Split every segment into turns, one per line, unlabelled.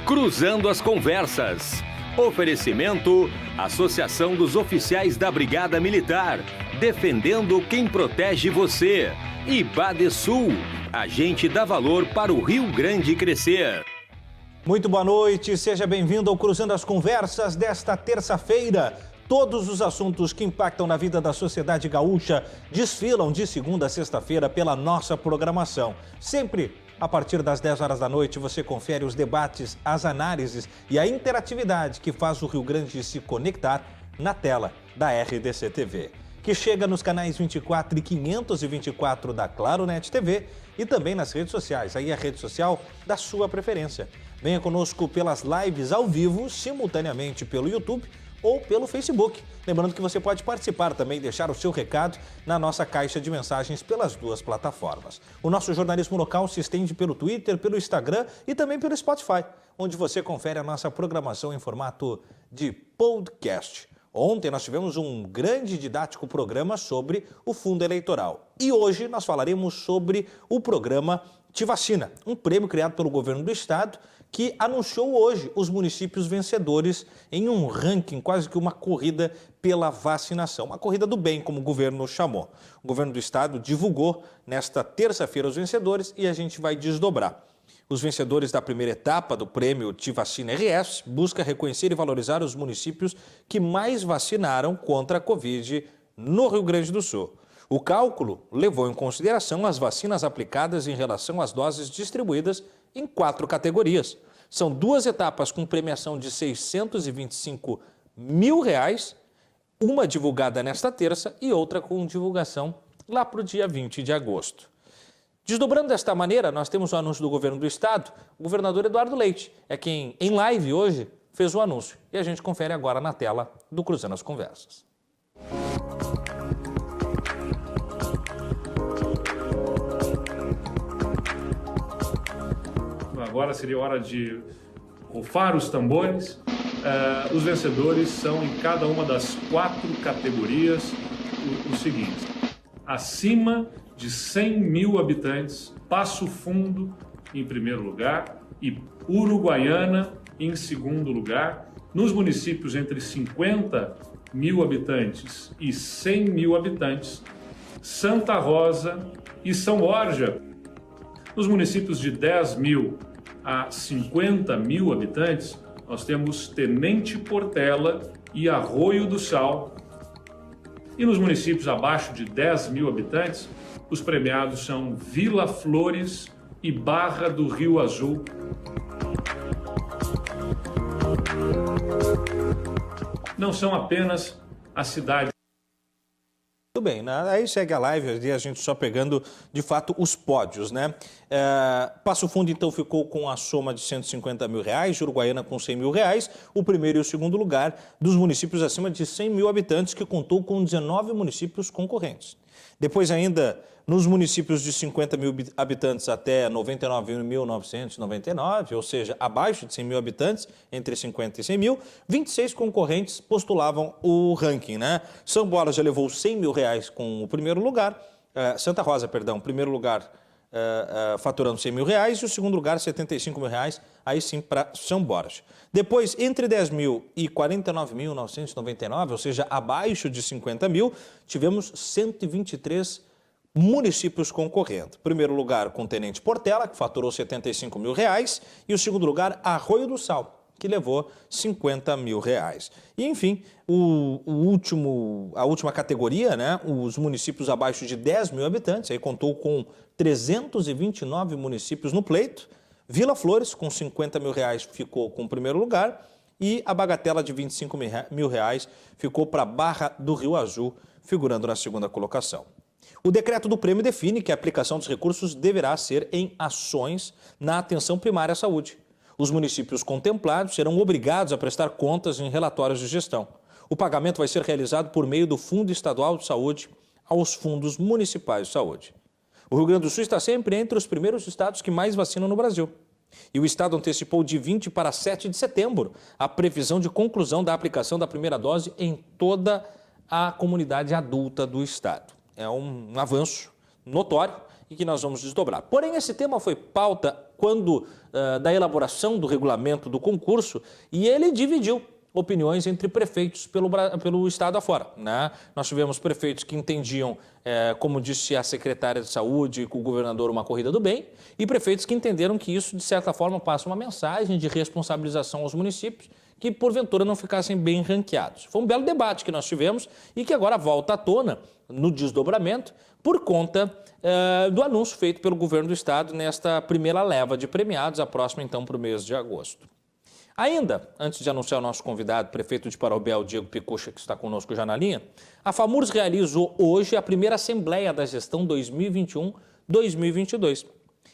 Cruzando as Conversas. Oferecimento: Associação dos Oficiais da Brigada Militar, defendendo quem protege você. E Badesul, a gente dá valor para o Rio Grande crescer.
Muito boa noite, seja bem-vindo ao Cruzando as Conversas desta terça-feira. Todos os assuntos que impactam na vida da sociedade gaúcha desfilam de segunda a sexta-feira pela nossa programação. Sempre a partir das 10 horas da noite você confere os debates, as análises e a interatividade que faz o Rio Grande se conectar na tela da RDC TV, que chega nos canais 24 e 524 da Claronet TV e também nas redes sociais, aí a rede social da sua preferência. Venha conosco pelas lives ao vivo, simultaneamente pelo YouTube ou pelo Facebook. Lembrando que você pode participar também e deixar o seu recado na nossa caixa de mensagens pelas duas plataformas. O nosso jornalismo local se estende pelo Twitter, pelo Instagram e também pelo Spotify, onde você confere a nossa programação em formato de podcast. Ontem nós tivemos um grande e didático programa sobre o fundo eleitoral. E hoje nós falaremos sobre o programa Te Vacina, um prêmio criado pelo governo do estado que anunciou hoje os municípios vencedores em um ranking, quase que uma corrida pela vacinação. Uma corrida do bem, como o governo chamou. O governo do estado divulgou nesta terça-feira os vencedores e a gente vai desdobrar. Os vencedores da primeira etapa do prêmio Te Vacina RS busca reconhecer e valorizar os municípios que mais vacinaram contra a Covid no Rio Grande do Sul. O cálculo levou em consideração as vacinas aplicadas em relação às doses distribuídas em 4 categorias. São 2 etapas com premiação de R$ 625 mil, uma divulgada nesta terça e outra com divulgação lá para o dia 20 de agosto. Desdobrando desta maneira, nós temos o anúncio do governo do estado. O governador Eduardo Leite é quem, em live hoje, fez o anúncio. E a gente confere agora na tela do Cruzando as Conversas.
Agora seria hora de rufar os tambores. Os vencedores são, em cada uma das 4 categorias, os seguintes: acima de 100 mil habitantes, Passo Fundo em primeiro lugar e Uruguaiana em segundo lugar. Nos municípios entre 50 mil habitantes e 100 mil habitantes, Santa Rosa e São Borja. Nos municípios de 10 mil a 50 mil habitantes, nós temos Tenente Portela e Arroio do Sal. E nos municípios abaixo de 10 mil habitantes, os premiados são Vila Flores e Barra do Rio Azul. Não são apenas as cidades.
Tudo bem, né? Aí segue a live e a gente só pegando, de fato, os pódios, né? Passo Fundo, então, ficou com a soma de R$ 150 mil, Uruguaiana com R$ 100 mil, o primeiro e o segundo lugar dos municípios acima de 100 mil habitantes, que contou com 19 municípios concorrentes. Depois ainda, nos municípios de 50 mil habitantes até 99.999, ou seja, abaixo de 100 mil habitantes, entre 50 e 100 mil, 26 concorrentes postulavam o ranking, né? São Borja já levou R$ 100 mil com o primeiro lugar, Santa Rosa, perdão, primeiro lugar faturando R$ 100 mil e o segundo lugar R$ 75 mil, aí sim para São Borja. Depois, entre 10 mil e 49.999, ou seja, abaixo de 50 mil, tivemos 123 municípios concorrendo. Primeiro lugar com Tenente Portela, que faturou R$ 75 mil, e o segundo lugar, Arroio do Sal, que levou R$ 50 mil. E, enfim, a última categoria, né, os municípios abaixo de 10 mil habitantes, aí contou com 329 municípios no pleito. Vila Flores, com R$ 50 mil, ficou com o primeiro lugar, e a bagatela de R$ 25 mil ficou para Barra do Rio Azul, figurando na segunda colocação. O decreto do prêmio define que a aplicação dos recursos deverá ser em ações na atenção primária à saúde. Os municípios contemplados serão obrigados a prestar contas em relatórios de gestão. O pagamento vai ser realizado por meio do Fundo Estadual de Saúde aos fundos municipais de saúde. O Rio Grande do Sul está sempre entre os primeiros estados que mais vacinam no Brasil. E o estado antecipou de 20 para 7 de setembro a previsão de conclusão da aplicação da primeira dose em toda a comunidade adulta do estado. É um avanço notório e que nós vamos desdobrar. Porém, esse tema foi pauta da elaboração do regulamento do concurso e ele dividiu opiniões entre prefeitos pelo estado afora, né? Nós tivemos prefeitos que entendiam, como disse a secretária de saúde, com o governador, uma corrida do bem, e prefeitos que entenderam que isso, de certa forma, passa uma mensagem de responsabilização aos municípios que, porventura, não ficassem bem ranqueados. Foi um belo debate que nós tivemos e que agora volta à tona no desdobramento por conta do anúncio feito pelo governo do estado nesta primeira leva de premiados, a próxima, então, para o mês de agosto. Ainda, antes de anunciar o nosso convidado, prefeito de Parobé, o Diego Picucha, que está conosco já na linha, a FAMURS realizou hoje a primeira Assembleia da Gestão 2021-2022.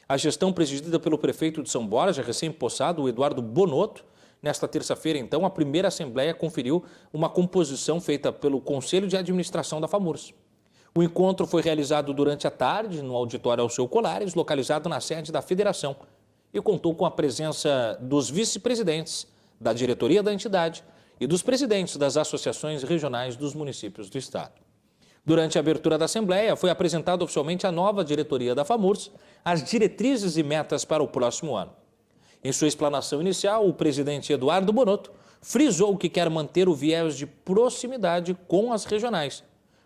A gestão presidida pelo prefeito de São Borja, recém-possado, o Eduardo Bonotto. Nesta terça-feira, então, a primeira Assembleia conferiu uma composição feita pelo Conselho de Administração da FAMURS. O encontro foi realizado durante a tarde no auditório Alceu Colares, localizado na sede da Federação, e contou com a presença dos vice-presidentes, da diretoria da entidade e dos presidentes das associações regionais dos municípios do estado. Durante a abertura da Assembleia, foi apresentada oficialmente a nova diretoria da FAMURS, as diretrizes e metas para o próximo ano. Em sua explanação inicial, o presidente Eduardo Bonotto frisou que quer manter o viés de proximidade com as regionais,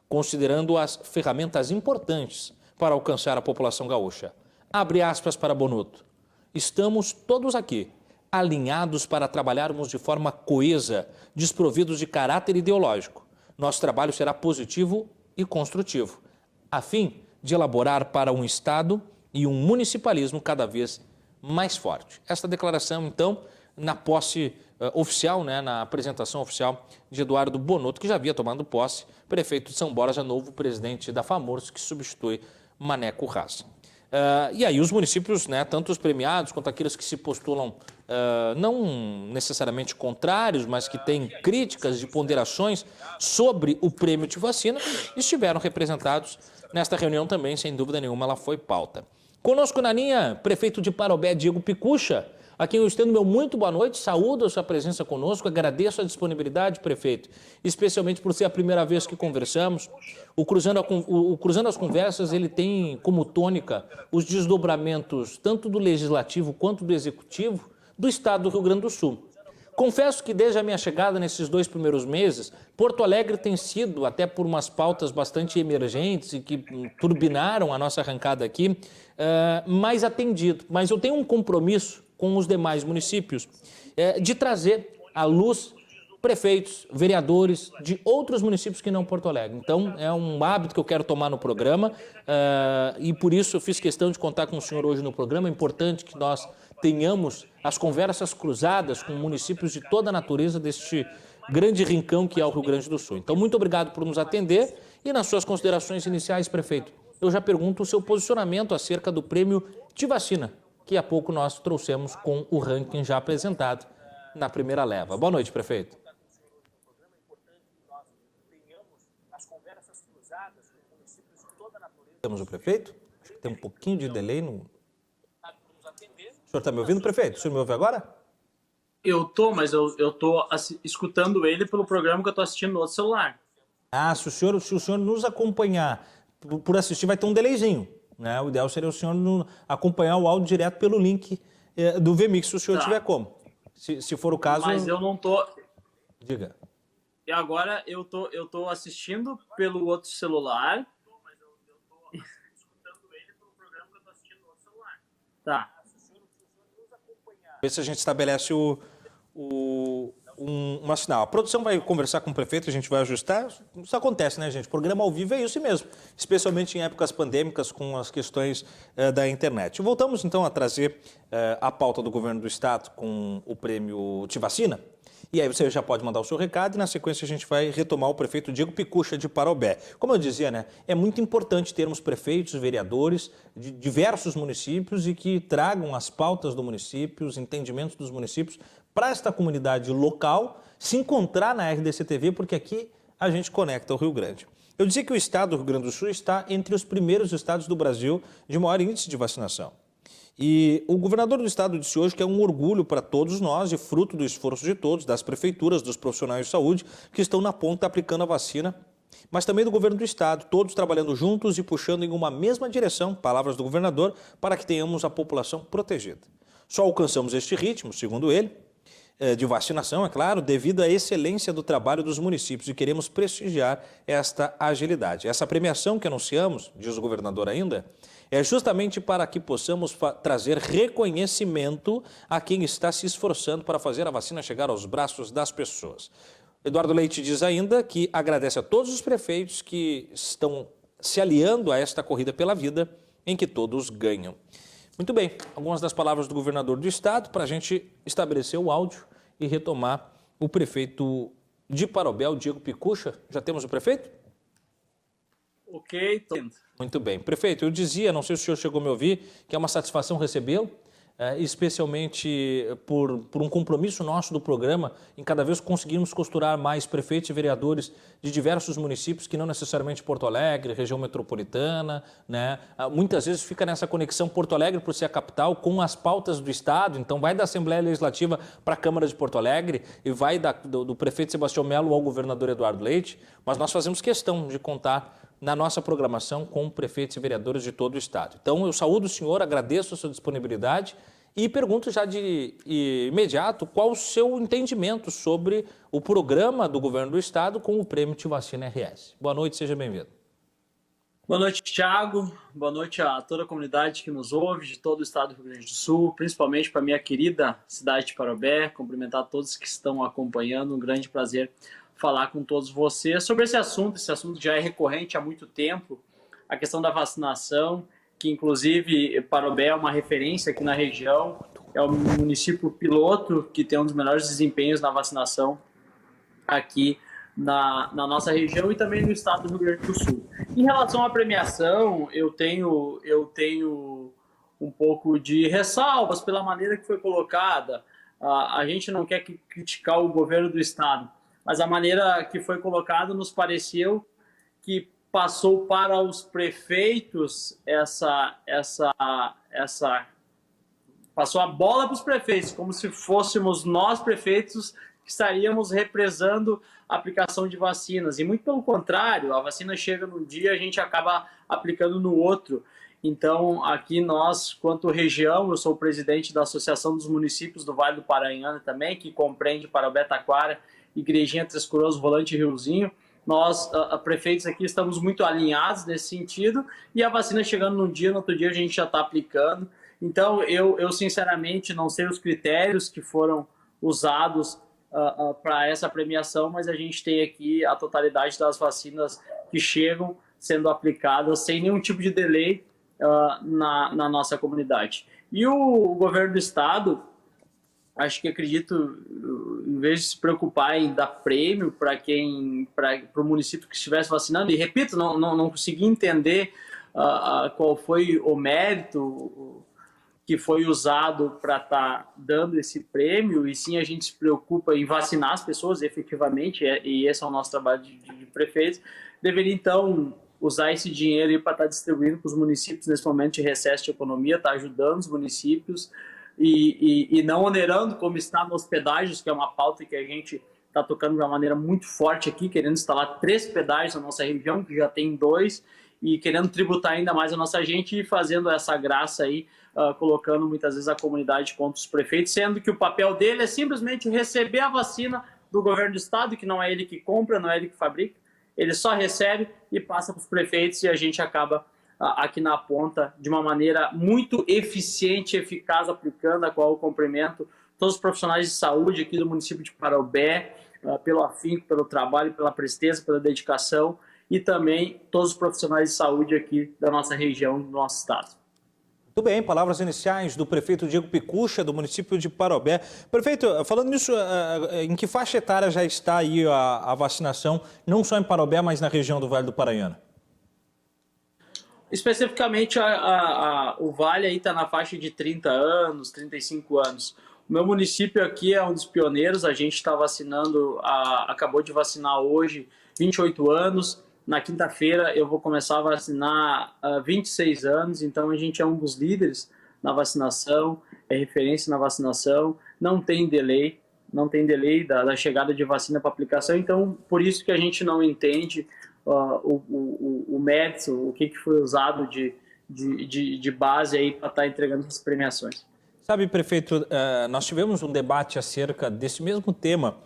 considerando-as ferramentas importantes para alcançar a população gaúcha. Abre aspas para Bonotto. Estamos todos aqui, alinhados para trabalharmos de forma coesa, desprovidos de caráter ideológico. Nosso trabalho será positivo e construtivo, a fim de elaborar para um Estado e um municipalismo cada vez mais forte. Esta declaração, então, na posse oficial, na apresentação oficial de Eduardo Bonotto, que já havia tomado posse, prefeito de São Borja, novo presidente da FAMURS, que substitui Maneco Raça. E aí os municípios, tanto os premiados quanto aqueles que se postulam não necessariamente contrários, mas que têm críticas e ponderações sobre o prêmio de vacina, estiveram representados nesta reunião também, sem dúvida nenhuma, ela foi pauta. Conosco na linha, prefeito de Parobé, Diego Picucha, a quem eu estendo meu muito boa noite, saúdo a sua presença conosco, agradeço a disponibilidade, prefeito, especialmente por ser a primeira vez que conversamos. O Cruzando as Conversas, ele tem como tônica os desdobramentos tanto do Legislativo quanto do Executivo do Estado do Rio Grande do Sul. Confesso que desde a minha chegada nesses 2 primeiros meses, Porto Alegre tem sido, até por umas pautas bastante emergentes e que turbinaram a nossa arrancada aqui, mais atendido. Mas eu tenho um compromisso com os demais municípios de trazer à luz prefeitos, vereadores de outros municípios que não Porto Alegre. Então, é um hábito que eu quero tomar no programa e por isso eu fiz questão de contar com o senhor hoje no programa. É importante que nós tenhamos as conversas cruzadas com municípios de toda a natureza deste grande rincão que é o Rio Grande do Sul. Então, muito obrigado por nos atender e nas suas considerações iniciais, prefeito, eu já pergunto o seu posicionamento acerca do prêmio de vacina, que há pouco nós trouxemos com o ranking já apresentado na primeira leva. Boa noite, prefeito. Temos o prefeito? Acho que tem um pouquinho de delay no... O senhor está me ouvindo, prefeito? O senhor me ouve agora?
Eu tô, mas eu tô escutando ele pelo programa que eu tô assistindo no outro celular.
Ah, se o senhor nos acompanhar por assistir, vai ter um delayzinho, né? O ideal seria o senhor acompanhar o áudio direto pelo link do VMix, se o senhor tiver como. Se for o caso...
Mas eu não tô...
Diga.
E agora eu tô assistindo pelo outro celular. Tá.
Ver se a gente estabelece uma sinal. A produção vai conversar com o prefeito, a gente vai ajustar. Isso acontece, né, gente? Programa ao vivo é isso mesmo, especialmente em épocas pandêmicas com as questões da internet. Voltamos, então, a trazer a pauta do governo do estado com o prêmio de vacina. E aí você já pode mandar o seu recado e na sequência a gente vai retomar o prefeito Diego Picucha de Parobé. Como eu dizia, né, é muito importante termos prefeitos, vereadores de diversos municípios e que tragam as pautas do município, os entendimentos dos municípios para esta comunidade local se encontrar na RDC-TV, porque aqui a gente conecta o Rio Grande. Eu dizia que o estado do Rio Grande do Sul está entre os primeiros estados do Brasil de maior índice de vacinação. E o governador do estado disse hoje que é um orgulho para todos nós e fruto do esforço de todos, das prefeituras, dos profissionais de saúde, que estão na ponta aplicando a vacina mas também do governo do estado, todos trabalhando juntos e puxando em uma mesma direção, palavras do governador, para que tenhamos a população protegida. Só alcançamos este ritmo, segundo ele, de vacinação, é claro, devido à excelência do trabalho dos municípios, e queremos prestigiar esta agilidade. Essa premiação que anunciamos, diz o governador ainda, é justamente para que possamos trazer reconhecimento a quem está se esforçando para fazer a vacina chegar aos braços das pessoas. Eduardo Leite diz ainda que agradece a todos os prefeitos que estão se aliando a esta corrida pela vida, em que todos ganham. Muito bem, algumas das palavras do governador do estado para a gente estabelecer o áudio e retomar o prefeito de Parobé, o Diego Picucha. Já temos o prefeito?
Ok, tô indo.
Muito bem. Prefeito, eu dizia, não sei se o senhor chegou a me ouvir, que é uma satisfação recebê-lo, especialmente por um compromisso nosso do programa em cada vez conseguirmos costurar mais prefeitos e vereadores de diversos municípios que não necessariamente Porto Alegre, região metropolitana, né? Muitas vezes fica nessa conexão Porto Alegre por ser a capital com as pautas do estado, então vai da Assembleia Legislativa para a Câmara de Porto Alegre e vai do prefeito Sebastião Melo ao governador Eduardo Leite, mas nós fazemos questão de contar na nossa programação com prefeitos e vereadores de todo o estado. Então, eu saúdo o senhor, agradeço a sua disponibilidade e pergunto já de imediato qual o seu entendimento sobre o programa do governo do estado com o Prêmio Te Vacina RS. Boa noite, seja bem-vindo.
Boa noite, Thiago. Boa noite a toda a comunidade que nos ouve, de todo o estado do Rio Grande do Sul, principalmente para a minha querida cidade de Parobé. Cumprimentar todos que estão acompanhando, um grande prazer falar com todos vocês sobre esse assunto já é recorrente há muito tempo, a questão da vacinação, que inclusive Parobé é uma referência aqui na região, é o município piloto que tem um dos melhores desempenhos na vacinação aqui na nossa região e também no estado do Rio Grande do Sul. Em relação à premiação, eu tenho um pouco de ressalvas pela maneira que foi colocada. A gente não quer criticar o governo do estado, mas a maneira que foi colocado nos pareceu que passou para os prefeitos passou a bola para os prefeitos, como se fôssemos nós prefeitos que estaríamos represando a aplicação de vacinas. E muito pelo contrário, a vacina chega num dia, a gente acaba aplicando no outro. Então, aqui nós, quanto região, eu sou o presidente da Associação dos Municípios do Vale do Paranhana também, que compreende Parobé, Taquara, Igrejinha, Três Coroas, Volante e Riozinho. Nós, prefeitos aqui, estamos muito alinhados nesse sentido e a vacina chegando num dia, no outro dia a gente já está aplicando. Então, eu sinceramente não sei os critérios que foram usados para essa premiação, mas a gente tem aqui a totalidade das vacinas que chegam sendo aplicadas sem nenhum tipo de delay na nossa comunidade. E o governo do estado, acredito, em vez de se preocupar em dar prêmio para o município que estivesse vacinando, e repito, não consegui entender qual foi o mérito que foi usado para estar dando esse prêmio, e sim a gente se preocupa em vacinar as pessoas efetivamente, e esse é o nosso trabalho de prefeitos, deveria então usar esse dinheiro para estar distribuindo para os municípios nesse momento de recesso de economia, estar ajudando os municípios, e não onerando como está nos pedágios, que é uma pauta que a gente está tocando de uma maneira muito forte aqui, querendo instalar 3 pedágios na nossa região, que já tem 2, e querendo tributar ainda mais a nossa gente e fazendo essa graça aí, colocando muitas vezes a comunidade contra os prefeitos, sendo que o papel dele é simplesmente receber a vacina do governo do estado, que não é ele que compra, não é ele que fabrica, ele só recebe e passa para os prefeitos e a gente acaba aqui na ponta, de uma maneira muito eficiente e eficaz, aplicando a qual eu cumprimento todos os profissionais de saúde aqui do município de Parobé, pelo afinco, pelo trabalho, pela presteza, pela dedicação, e também todos os profissionais de saúde aqui da nossa região, do nosso estado.
Muito bem, palavras iniciais do prefeito Diego Picucha, do município de Parobé. Prefeito, falando nisso, em que faixa etária já está aí a vacinação, não só em Parobé, mas na região do Vale do Paranhana?
Especificamente, o Vale aí está na faixa de 30 anos, 35 anos. O meu município aqui é um dos pioneiros, a gente está vacinando, acabou de vacinar hoje 28 anos, na quinta-feira eu vou começar a vacinar 26 anos, então a gente é um dos líderes na vacinação, é referência na vacinação, não tem delay da chegada de vacina para aplicação, então por isso que a gente não entende o mérito, o que foi usado de base aí para estar entregando essas premiações.
Sabe, prefeito, nós tivemos um debate acerca desse mesmo tema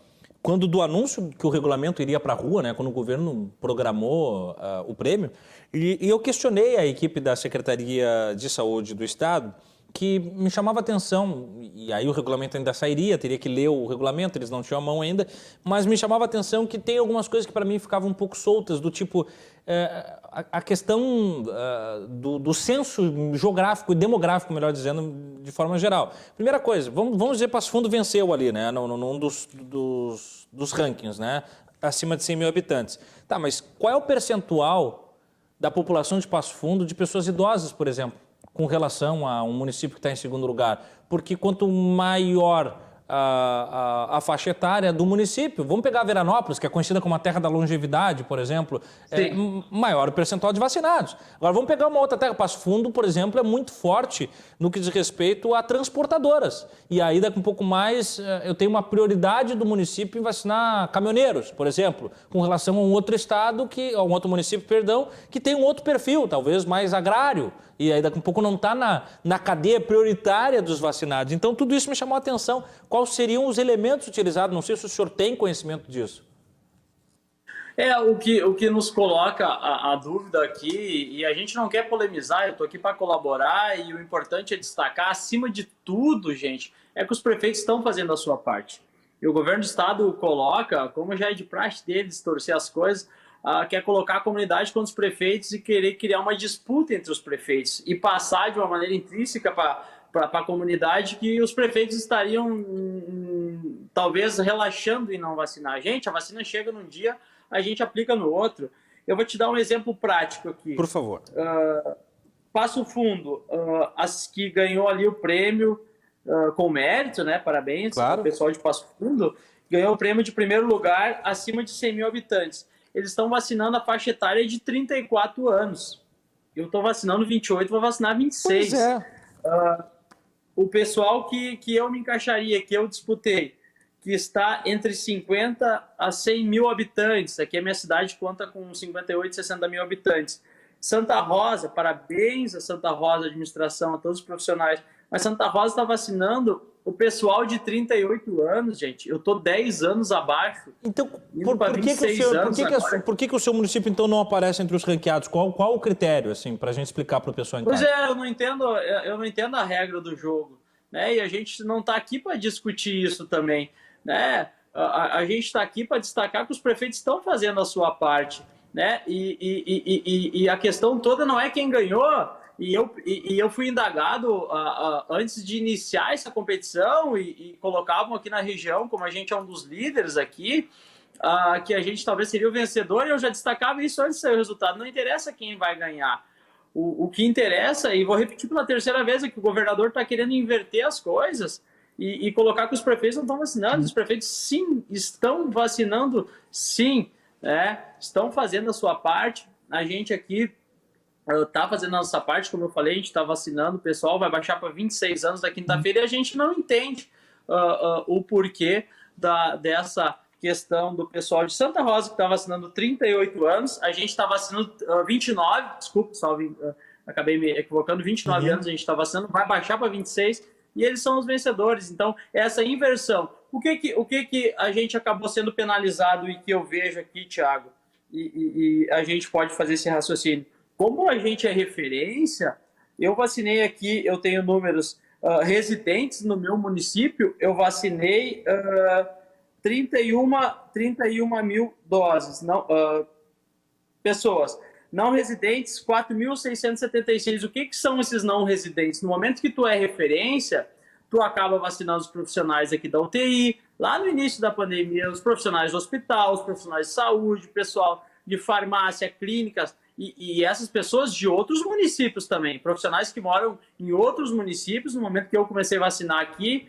quando do anúncio que o regulamento iria para a rua, né, quando o governo programou o prêmio, e eu questionei a equipe da Secretaria de Saúde do Estado, que me chamava atenção, e aí o regulamento ainda sairia, teria que ler o regulamento, eles não tinham a mão ainda, mas me chamava atenção que tem algumas coisas que para mim ficavam um pouco soltas, do tipo a questão do censo geográfico e demográfico, melhor dizendo, de forma geral. Primeira coisa, vamos dizer, Passo Fundo venceu ali, né, num dos rankings, né, acima de 100 mil habitantes. Tá, mas qual é o percentual da população de Passo Fundo de pessoas idosas, por exemplo, com relação a um município que está em segundo lugar? Porque quanto maior a faixa etária do município, vamos pegar Veranópolis, que é conhecida como a terra da longevidade, por exemplo, maior o percentual de vacinados. Agora vamos pegar uma outra terra, Passo Fundo, por exemplo, é muito forte no que diz respeito a transportadoras. E aí daqui um pouco mais eu tenho uma prioridade do município em vacinar caminhoneiros, por exemplo, com relação a um outro estado, a um outro município, perdão, que tem um outro perfil, talvez mais agrário. E aí daqui um pouco não está na cadeia prioritária dos vacinados. Então tudo isso me chamou a atenção. Quais seriam os elementos utilizados? Não sei se o senhor tem conhecimento disso.
O que nos coloca a dúvida aqui, e a gente não quer polemizar, eu estou aqui para colaborar, e o importante é destacar, acima de tudo, gente, é que os prefeitos estão fazendo a sua parte. E o governo do estado coloca, como já é de praxe deles, torcer as coisas, quer colocar a comunidade contra os prefeitos e querer criar uma disputa entre os prefeitos e passar de uma maneira intrínseca para a comunidade que os prefeitos estariam talvez relaxando em não vacinar. Gente, a vacina chega num dia, a gente aplica no outro. Eu vou te dar um exemplo prático aqui.
Por favor.
Passo Fundo, as que ganhou ali o prêmio com mérito, né? Parabéns, claro. O pessoal de Passo Fundo ganhou o prêmio de primeiro lugar acima de 100 mil habitantes. Eles estão vacinando a faixa etária de 34 anos. Eu estou vacinando 28, vou vacinar 26. Pois é. O pessoal que eu me encaixaria, que eu disputei, que está entre 50 a 100 mil habitantes. Aqui a minha cidade conta com 58, 60 mil habitantes. Santa Rosa, parabéns a Santa Rosa, a administração, a todos os profissionais. Mas Santa Rosa está vacinando o pessoal de 38 anos, gente. Eu estou 10 anos abaixo. Então,
por que o seu município, então, não aparece entre os ranqueados? Qual o critério, assim, para a gente explicar para o pessoal?
Pois eu não entendo a regra do jogo, né? E a gente não está aqui para discutir isso também, né? A gente está aqui para destacar que os prefeitos estão fazendo a sua parte, né? E a questão toda não é quem ganhou. E eu fui indagado antes de iniciar essa competição e colocavam aqui na região, como a gente é um dos líderes aqui, que a gente talvez seria o vencedor, e eu já destacava isso antes de sair o resultado. Não interessa quem vai ganhar. O que interessa, e vou repetir pela terceira vez, é que o governador está querendo inverter as coisas e colocar que os prefeitos não estão vacinando. Os prefeitos, sim, estão vacinando, sim, né? Estão fazendo a sua parte. A gente aqui está fazendo a nossa parte, como eu falei, a gente está vacinando o pessoal, vai baixar para 26 anos da quinta-feira, e a gente não entende o porquê dessa questão do pessoal de Santa Rosa, que está vacinando 38 anos, a gente está vacinando 29, desculpa, acabei me equivocando, 29 anos a gente está vacinando, vai baixar para 26, e eles são os vencedores. Então, essa inversão. O que a gente acabou sendo penalizado e que eu vejo aqui, Thiago, e a gente pode fazer esse raciocínio? Como a gente é referência, eu vacinei aqui, eu tenho números residentes no meu município, eu vacinei 31 mil doses, pessoas. Não residentes, 4.676. O que são esses não residentes? No momento que tu é referência, tu acaba vacinando os profissionais aqui da UTI, lá no início da pandemia, os profissionais do hospital, os profissionais de saúde, pessoal de farmácia, clínicas, e essas pessoas de outros municípios também, profissionais que moram em outros municípios. No momento que eu comecei a vacinar aqui,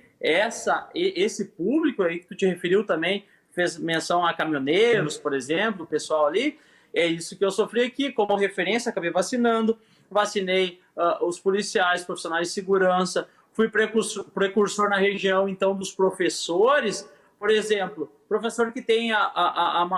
esse público aí que tu te referiu também, fez menção a caminhoneiros, por exemplo, o pessoal ali, é isso que eu sofri aqui, como referência, acabei vacinando, vacinei os policiais, profissionais de segurança, fui precursor na região, então, dos professores, Por exemplo, professor que tenha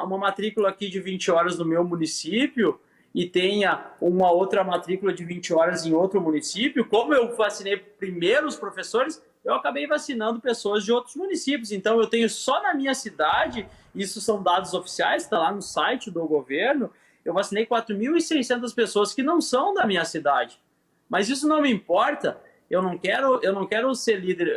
uma matrícula aqui de 20 horas no meu município e tenha uma outra matrícula de 20 horas em outro município, como eu vacinei primeiro os professores, eu acabei vacinando pessoas de outros municípios. Então, eu tenho só na minha cidade, isso são dados oficiais, está lá no site do governo, eu vacinei 4.600 pessoas que não são da minha cidade. Mas isso não me importa. Eu não quero ser líder,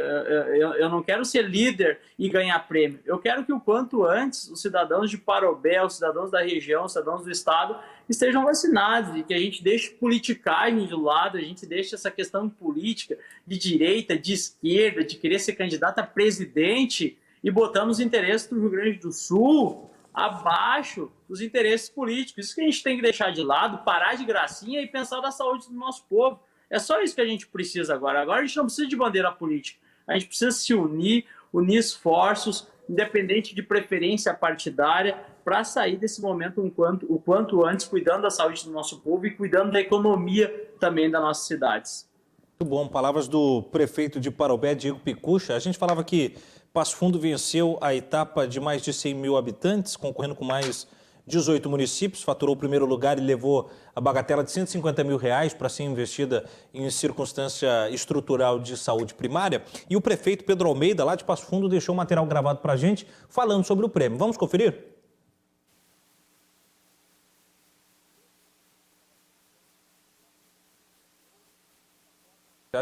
eu não quero ser líder e ganhar prêmio. Eu quero que o quanto antes os cidadãos de Parobé, os cidadãos da região, os cidadãos do estado estejam vacinados e que a gente deixe politicagem de lado, a gente deixe essa questão política de direita, de esquerda, de querer ser candidato a presidente e botamos os interesses do Rio Grande do Sul abaixo dos interesses políticos. Isso que a gente tem que deixar de lado, parar de gracinha e pensar na saúde do nosso povo. É só isso que a gente precisa agora. Agora a gente não precisa de bandeira política. A gente precisa se unir esforços, independente de preferência partidária, para sair desse momento o quanto antes, cuidando da saúde do nosso povo e cuidando da economia também das nossas cidades.
Muito bom. Palavras do prefeito de Parobé, Diego Picucha. A gente falava que Passo Fundo venceu a etapa de mais de 100 mil habitantes, concorrendo com mais 18 municípios, faturou o primeiro lugar e levou a bagatela de R$150 mil para ser investida em circunstância estrutural de saúde primária. E o prefeito Pedro Almeida, lá de Passo Fundo, deixou um material gravado para a gente falando sobre o prêmio. Vamos conferir?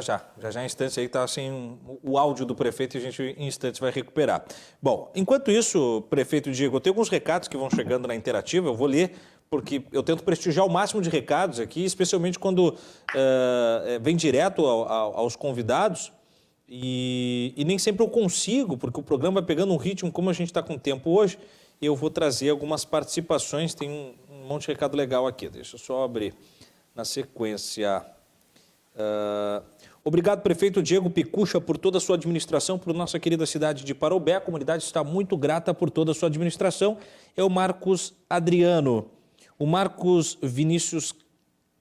Já em instantes aí está assim o áudio do prefeito e a gente em instantes vai recuperar. Bom, enquanto isso, prefeito Diego, eu tenho alguns recados que vão chegando na interativa, eu vou ler, porque eu tento prestigiar o máximo de recados aqui, especialmente quando vem direto aos convidados e nem sempre eu consigo, porque o programa vai pegando um ritmo, como a gente está com tempo hoje, eu vou trazer algumas participações, tem um monte de recado legal aqui, deixa eu só abrir na sequência. Obrigado, prefeito Diego Picucha, por toda a sua administração, por nossa querida cidade de Parobé. A comunidade está muito grata por toda a sua administração. É o Marcos Adriano. O Marcos Vinícius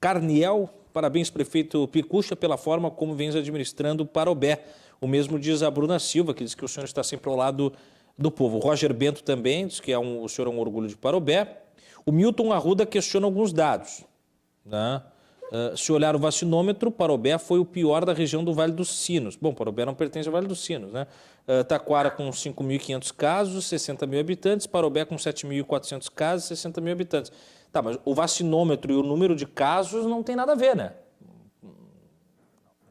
Carniel. Parabéns, prefeito Picucha, pela forma como vem administrando Parobé. O mesmo diz a Bruna Silva, que diz que o senhor está sempre ao lado do povo. O Roger Bento também diz que o senhor é um orgulho de Parobé. O Milton Arruda questiona alguns dados, né? Se olhar o vacinômetro, Parobé foi o pior da região do Vale dos Sinos. Bom, Parobé não pertence ao Vale dos Sinos, né? Taquara com 5.500 casos, 60 mil habitantes. Parobé com 7.400 casos, 60 mil habitantes. Tá, mas o vacinômetro e o número de casos não tem nada a ver, né?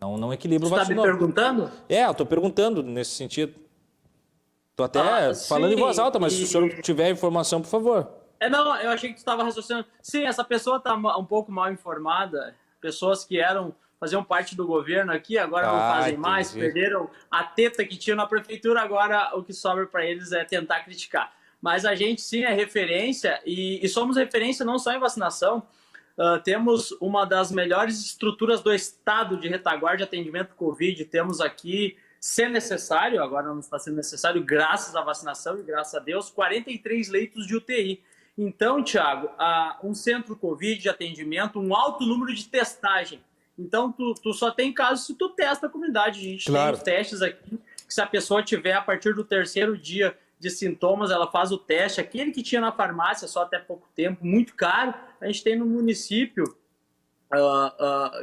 Não equilibra o vacinômetro.
Você está me perguntando?
Eu estou perguntando nesse sentido. Estou até falando em voz alta, mas se o senhor tiver informação, por favor.
Não, eu achei que tu estava raciocinando. Sim, essa pessoa está um pouco mal informada. Pessoas que faziam parte do governo aqui, agora não fazem mais, perderam a teta que tinham na prefeitura, agora o que sobra para eles é tentar criticar. Mas a gente sim é referência e somos referência não só em vacinação, temos uma das melhores estruturas do estado de retaguarda de atendimento Covid, temos aqui, se necessário, agora não está sendo necessário, graças à vacinação e graças a Deus, 43 leitos de UTI. Então, Thiago, um centro Covid de atendimento, um alto número de testagem. Então, tu só tem casos se tu testa a comunidade. A gente tem os testes aqui, que se a pessoa tiver a partir do 3º dia de sintomas, ela faz o teste. Aquele que tinha na farmácia só até pouco tempo, muito caro, a gente tem no município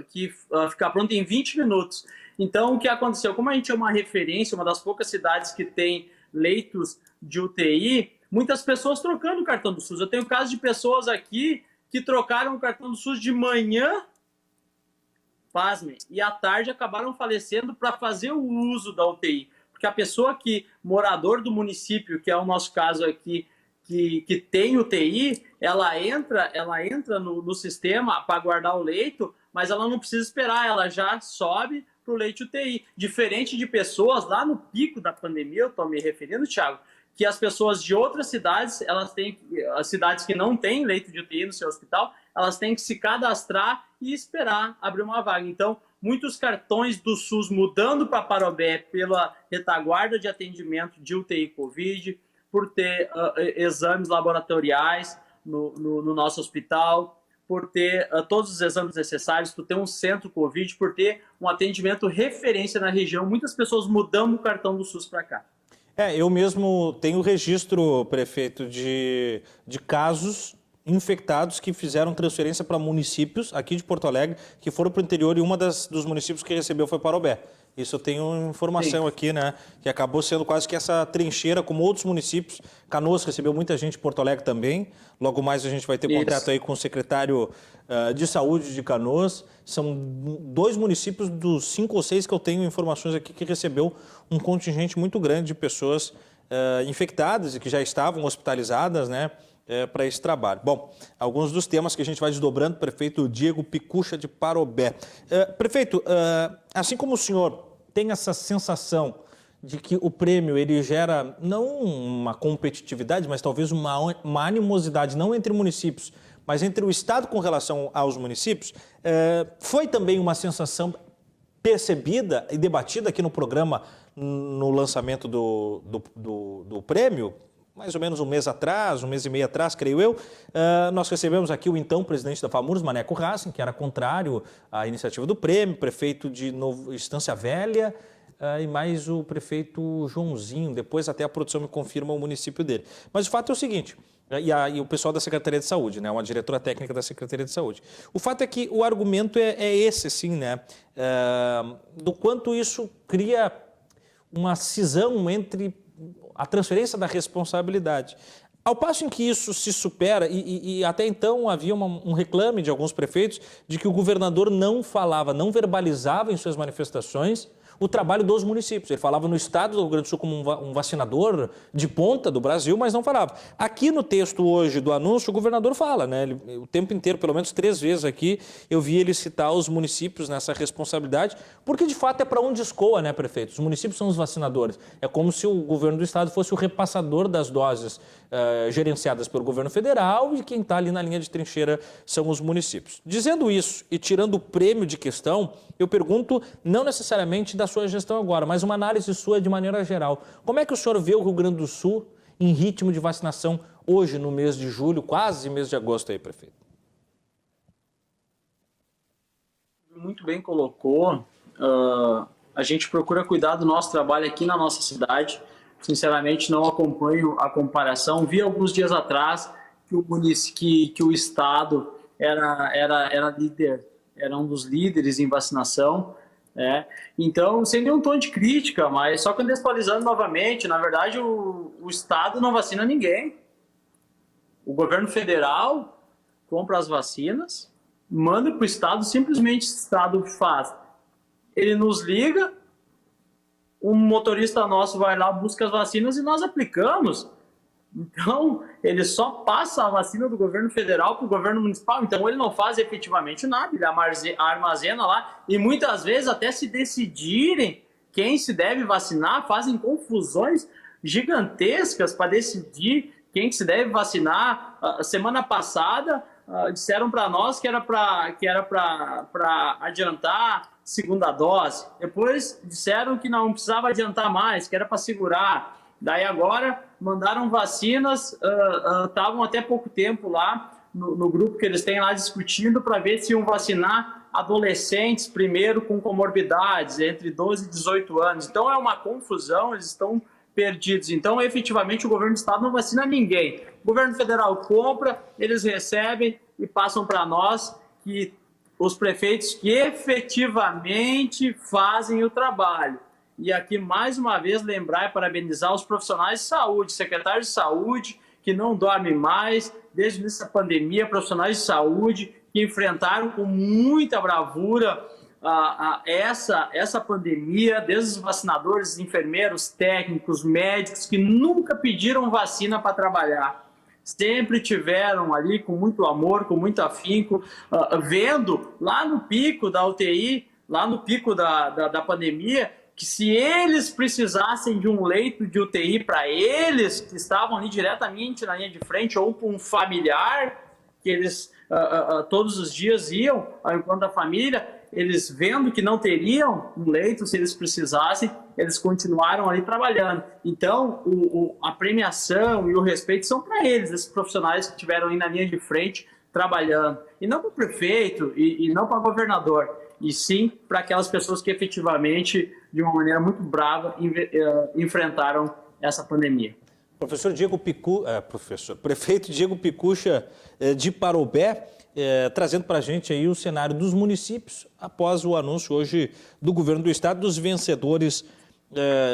que fica pronto em 20 minutos. Então, o que aconteceu? Como a gente é uma referência, uma das poucas cidades que tem leitos de UTI, muitas pessoas trocando o cartão do SUS. Eu tenho casos de pessoas aqui que trocaram o cartão do SUS de manhã, pasmem, e à tarde acabaram falecendo para fazer o uso da UTI. Porque a pessoa morador do município, que é o nosso caso aqui, que tem UTI, ela entra no sistema para guardar o leito, mas ela não precisa esperar, ela já sobe para o leito UTI. Diferente de pessoas lá no pico da pandemia, eu estou me referindo, Thiago, que as pessoas de outras cidades, as cidades que não têm leito de UTI no seu hospital, elas têm que se cadastrar e esperar abrir uma vaga. Então, muitos cartões do SUS mudando para Parobé pela retaguarda de atendimento de UTI Covid, por ter exames laboratoriais no nosso hospital, por ter todos os exames necessários, por ter um centro Covid, por ter um atendimento referência na região. Muitas pessoas mudando o cartão do SUS para cá.
Eu mesmo tenho registro, prefeito, de casos infectados que fizeram transferência para municípios aqui de Porto Alegre, que foram para o interior, e dos municípios que recebeu foi Parobé. Isso eu tenho informação aqui, né? Que acabou sendo quase que essa trincheira, como outros municípios. Canoas recebeu muita gente de Porto Alegre também. Logo mais a gente vai ter contato aí com o secretário de Saúde de Canoas. São 2 municípios dos 5 ou 6 que eu tenho informações aqui que recebeu um contingente muito grande de pessoas infectadas e que já estavam hospitalizadas, né? Para esse trabalho. Bom, alguns dos temas que a gente vai desdobrando, prefeito Diego Picucha de Parobé. Prefeito, assim como o senhor tem essa sensação de que o prêmio ele gera não uma competitividade, mas talvez uma animosidade, não entre municípios, mas entre o Estado com relação aos municípios, foi também uma sensação percebida e debatida aqui no programa no lançamento do prêmio? Mais ou menos um mês atrás, um mês e meio atrás, creio eu, nós recebemos aqui o então presidente da FAMURS, Maneco Hassen, que era contrário à iniciativa do prêmio, prefeito de Estância Velha, e mais o prefeito Joãozinho. Depois até a produção me confirma o município dele. Mas o fato é o seguinte, e o pessoal da Secretaria de Saúde, né, uma diretora técnica da Secretaria de Saúde. O fato é que o argumento é esse, sim, né, do quanto isso cria uma cisão entre a transferência da responsabilidade. Ao passo em que isso se supera, e até então havia um reclame de alguns prefeitos de que o governador não falava, não verbalizava em suas manifestações o trabalho dos municípios. Ele falava no estado do Rio Grande do Sul como um vacinador de ponta do Brasil, mas não falava. Aqui no texto hoje do anúncio, o governador fala, né? O tempo inteiro, pelo menos 3 vezes aqui, eu vi ele citar os municípios nessa responsabilidade, porque de fato é para onde escoa, né, prefeito? Os municípios são os vacinadores. É como se o governo do estado fosse o repassador das doses gerenciadas pelo governo federal, e quem está ali na linha de trincheira são os municípios. Dizendo isso e tirando o prêmio de questão, eu pergunto não necessariamente da sua gestão agora, mas uma análise sua de maneira geral. Como é que o senhor vê o Rio Grande do Sul em ritmo de vacinação hoje no mês de julho, quase mês de agosto aí, prefeito?
Muito bem colocou. A gente procura cuidar do nosso trabalho aqui na nossa cidade. Sinceramente, não acompanho a comparação. Vi alguns dias atrás que o Estado era líder, era um dos líderes em vacinação. Então, sem nenhum tom de crítica, mas só contextualizando novamente, na verdade, o Estado não vacina ninguém. O governo federal compra as vacinas, manda para o Estado, simplesmente o Estado faz. Ele nos liga, um motorista nosso vai lá, busca as vacinas e nós aplicamos. Então, ele só passa a vacina do governo federal para o governo municipal. Então, ele não faz efetivamente nada, ele armazena lá. E muitas vezes, até se decidirem quem se deve vacinar, fazem confusões gigantescas para decidir quem se deve vacinar. Semana passada, disseram para nós que era para adiantar segunda dose. Depois disseram que não precisava adiantar mais, que era para segurar. Daí agora mandaram vacinas, estavam até pouco tempo lá no grupo que eles têm lá discutindo para ver se iam vacinar adolescentes primeiro com comorbidades, entre 12 e 18 anos. Então é uma confusão, eles estão perdidos. Então, efetivamente, o governo do estado não vacina ninguém. O governo federal compra, eles recebem e passam para nós, que os prefeitos que efetivamente fazem o trabalho. E aqui, mais uma vez, lembrar e parabenizar os profissionais de saúde, secretários de saúde, que não dormem mais, desde o início da pandemia, profissionais de saúde que enfrentaram com muita bravura essa pandemia, desde os vacinadores, enfermeiros, técnicos, médicos, que nunca pediram vacina para trabalhar. Sempre tiveram ali com muito amor, com muito afinco, vendo lá no pico da UTI, lá no pico da pandemia, que se eles precisassem de um leito de UTI para eles, que estavam ali diretamente na linha de frente, ou para um familiar, que eles todos os dias iam ao encontro da família, eles vendo que não teriam um leito se eles precisassem, eles continuaram ali trabalhando. Então, a premiação e o respeito são para eles, esses profissionais que estiveram aí na linha de frente trabalhando. E não para o prefeito e não para o governador, e sim para aquelas pessoas que efetivamente, de uma maneira muito brava, enfrentaram essa pandemia.
Prefeito Diego Picucha de Parobé, trazendo para a gente aí o cenário dos municípios após o anúncio hoje do governo do estado dos vencedores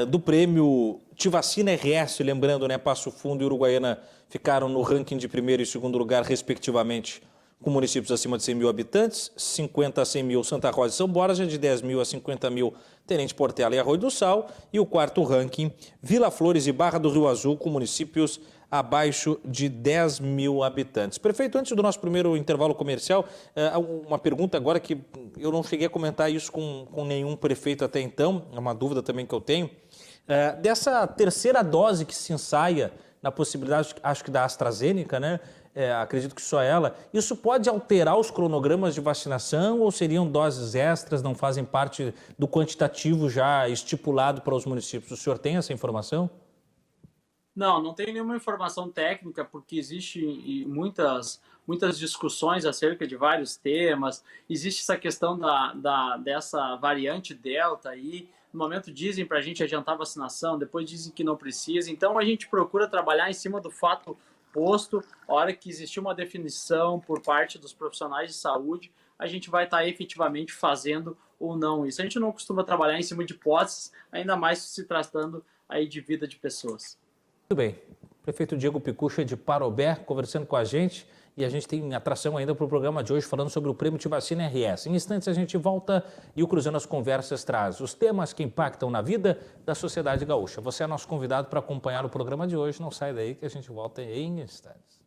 do prêmio Tivacina RS, lembrando, né, Passo Fundo e Uruguaiana ficaram no ranking de primeiro e segundo lugar, respectivamente, com municípios acima de 100 mil habitantes, 50 a 100 mil Santa Rosa e São Borja, de 10 mil a 50 mil Tenente Portela e Arroio do Sal, e o quarto ranking, Vila Flores e Barra do Rio Azul, com municípios abaixo de 10 mil habitantes. Prefeito, antes do nosso primeiro intervalo comercial, uma pergunta agora que eu não cheguei a comentar isso com nenhum prefeito até então, é uma dúvida também que eu tenho, dessa terceira dose que se ensaia na possibilidade, acho que da AstraZeneca, né? Acredito que só ela. Isso pode alterar os cronogramas de vacinação ou seriam doses extras, não fazem parte do quantitativo já estipulado para os municípios? O senhor tem essa informação?
Não tenho nenhuma informação técnica, porque existe muitas discussões acerca de vários temas. Existe essa questão dessa variante Delta aí. No momento dizem para a gente adiantar a vacinação, depois dizem que não precisa. Então a gente procura trabalhar em cima do fato posto. A hora que existir uma definição por parte dos profissionais de saúde, a gente vai estar efetivamente fazendo ou não isso. A gente não costuma trabalhar em cima de hipóteses, ainda mais se tratando aí de vida de pessoas.
Muito bem. Prefeito Diego Picucha de Parobé conversando com a gente, e a gente tem atração ainda para o programa de hoje falando sobre o prêmio Tivacina RS. Em instantes a gente volta e o Cruzando as Conversas traz os temas que impactam na vida da sociedade gaúcha. Você é nosso convidado para acompanhar o programa de hoje. Não sai daí que a gente volta em instantes.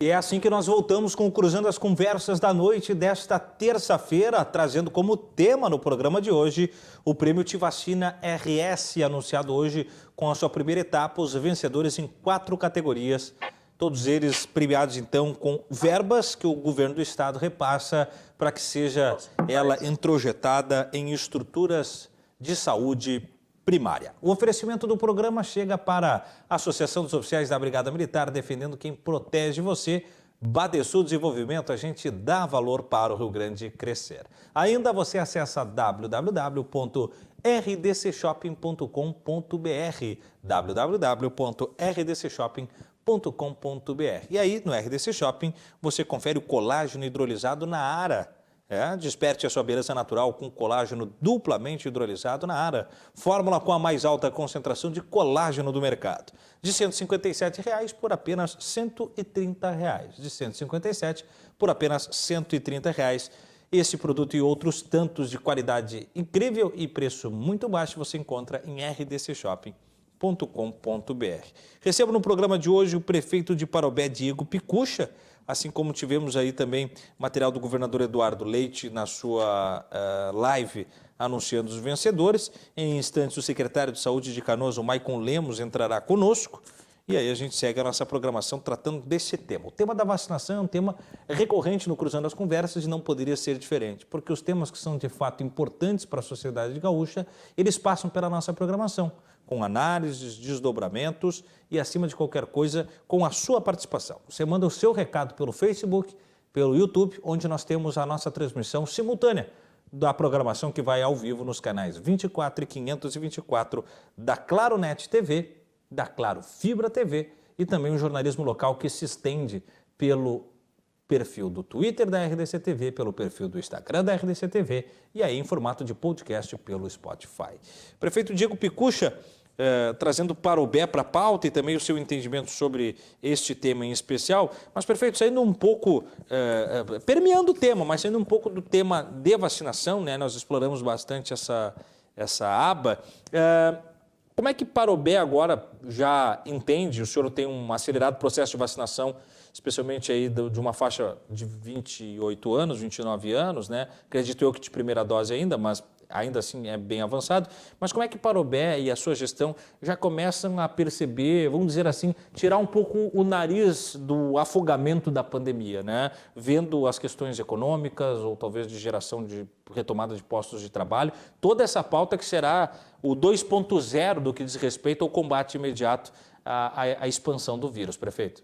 E é assim que nós voltamos com o Cruzando as Conversas da noite desta terça-feira, trazendo como tema no programa de hoje o prêmio Tivacina RS, anunciado hoje com a sua primeira etapa, os vencedores em 4 categorias, todos eles premiados então com verbas que o governo do estado repassa para que seja ela introjetada em estruturas de saúde primária. O oferecimento do programa chega para a Associação dos Oficiais da Brigada Militar, defendendo quem protege você. Badesul Desenvolvimento, a gente dá valor para o Rio Grande crescer. Ainda você acessa www.rdcshopping.com.br www.rdcshopping.com.br. E aí, no RDC Shopping, você confere o colágeno hidrolisado na Ara. Desperte a sua beleza natural com colágeno duplamente hidrolisado na Ara. Fórmula com a mais alta concentração de colágeno do mercado. De R$ 157,00 por apenas R$ 130,00. De R$ 157,00 por apenas R$ 130,00. Esse produto e outros tantos de qualidade incrível e preço muito baixo você encontra em rdcshopping.com.br. Recebo no programa de hoje o prefeito de Parobé, Diego Picucha, assim como tivemos aí também material do governador Eduardo Leite na sua live anunciando os vencedores. Em instantes, o secretário de Saúde de Canoas, o Maicon Lemos, entrará conosco. E aí a gente segue a nossa programação tratando desse tema. O tema da vacinação é um tema recorrente no Cruzando as Conversas e não poderia ser diferente, porque os temas que são de fato importantes para a sociedade gaúcha, eles passam pela nossa programação, com análises, desdobramentos e, acima de qualquer coisa, com a sua participação. Você manda o seu recado pelo Facebook, pelo YouTube, onde nós temos a nossa transmissão simultânea da programação que vai ao vivo nos canais 24 e 524 da Claro Net TV, da Claro Fibra TV e também o jornalismo local que se estende pelo perfil do Twitter da RDC TV, pelo perfil do Instagram da RDC TV e aí em formato de podcast pelo Spotify. Prefeito Diego Picucha, trazendo Parobé para a pauta e também o seu entendimento sobre este tema em especial, mas, prefeito, saindo um pouco, permeando o tema, mas saindo um pouco do tema de vacinação, né? Nós exploramos bastante essa aba. Como é que Parobé agora já entende? O senhor tem um acelerado processo de vacinação, especialmente aí de uma faixa de 28 anos, 29 anos, né? Acredito eu que de primeira dose ainda, mas ainda assim é bem avançado, mas como é que Parobé e a sua gestão já começam a perceber, vamos dizer assim, tirar um pouco o nariz do afogamento da pandemia, né? Vendo as questões econômicas ou talvez de geração de retomada de postos de trabalho, toda essa pauta que será o 2.0 do que diz respeito ao combate imediato à expansão do vírus, prefeito.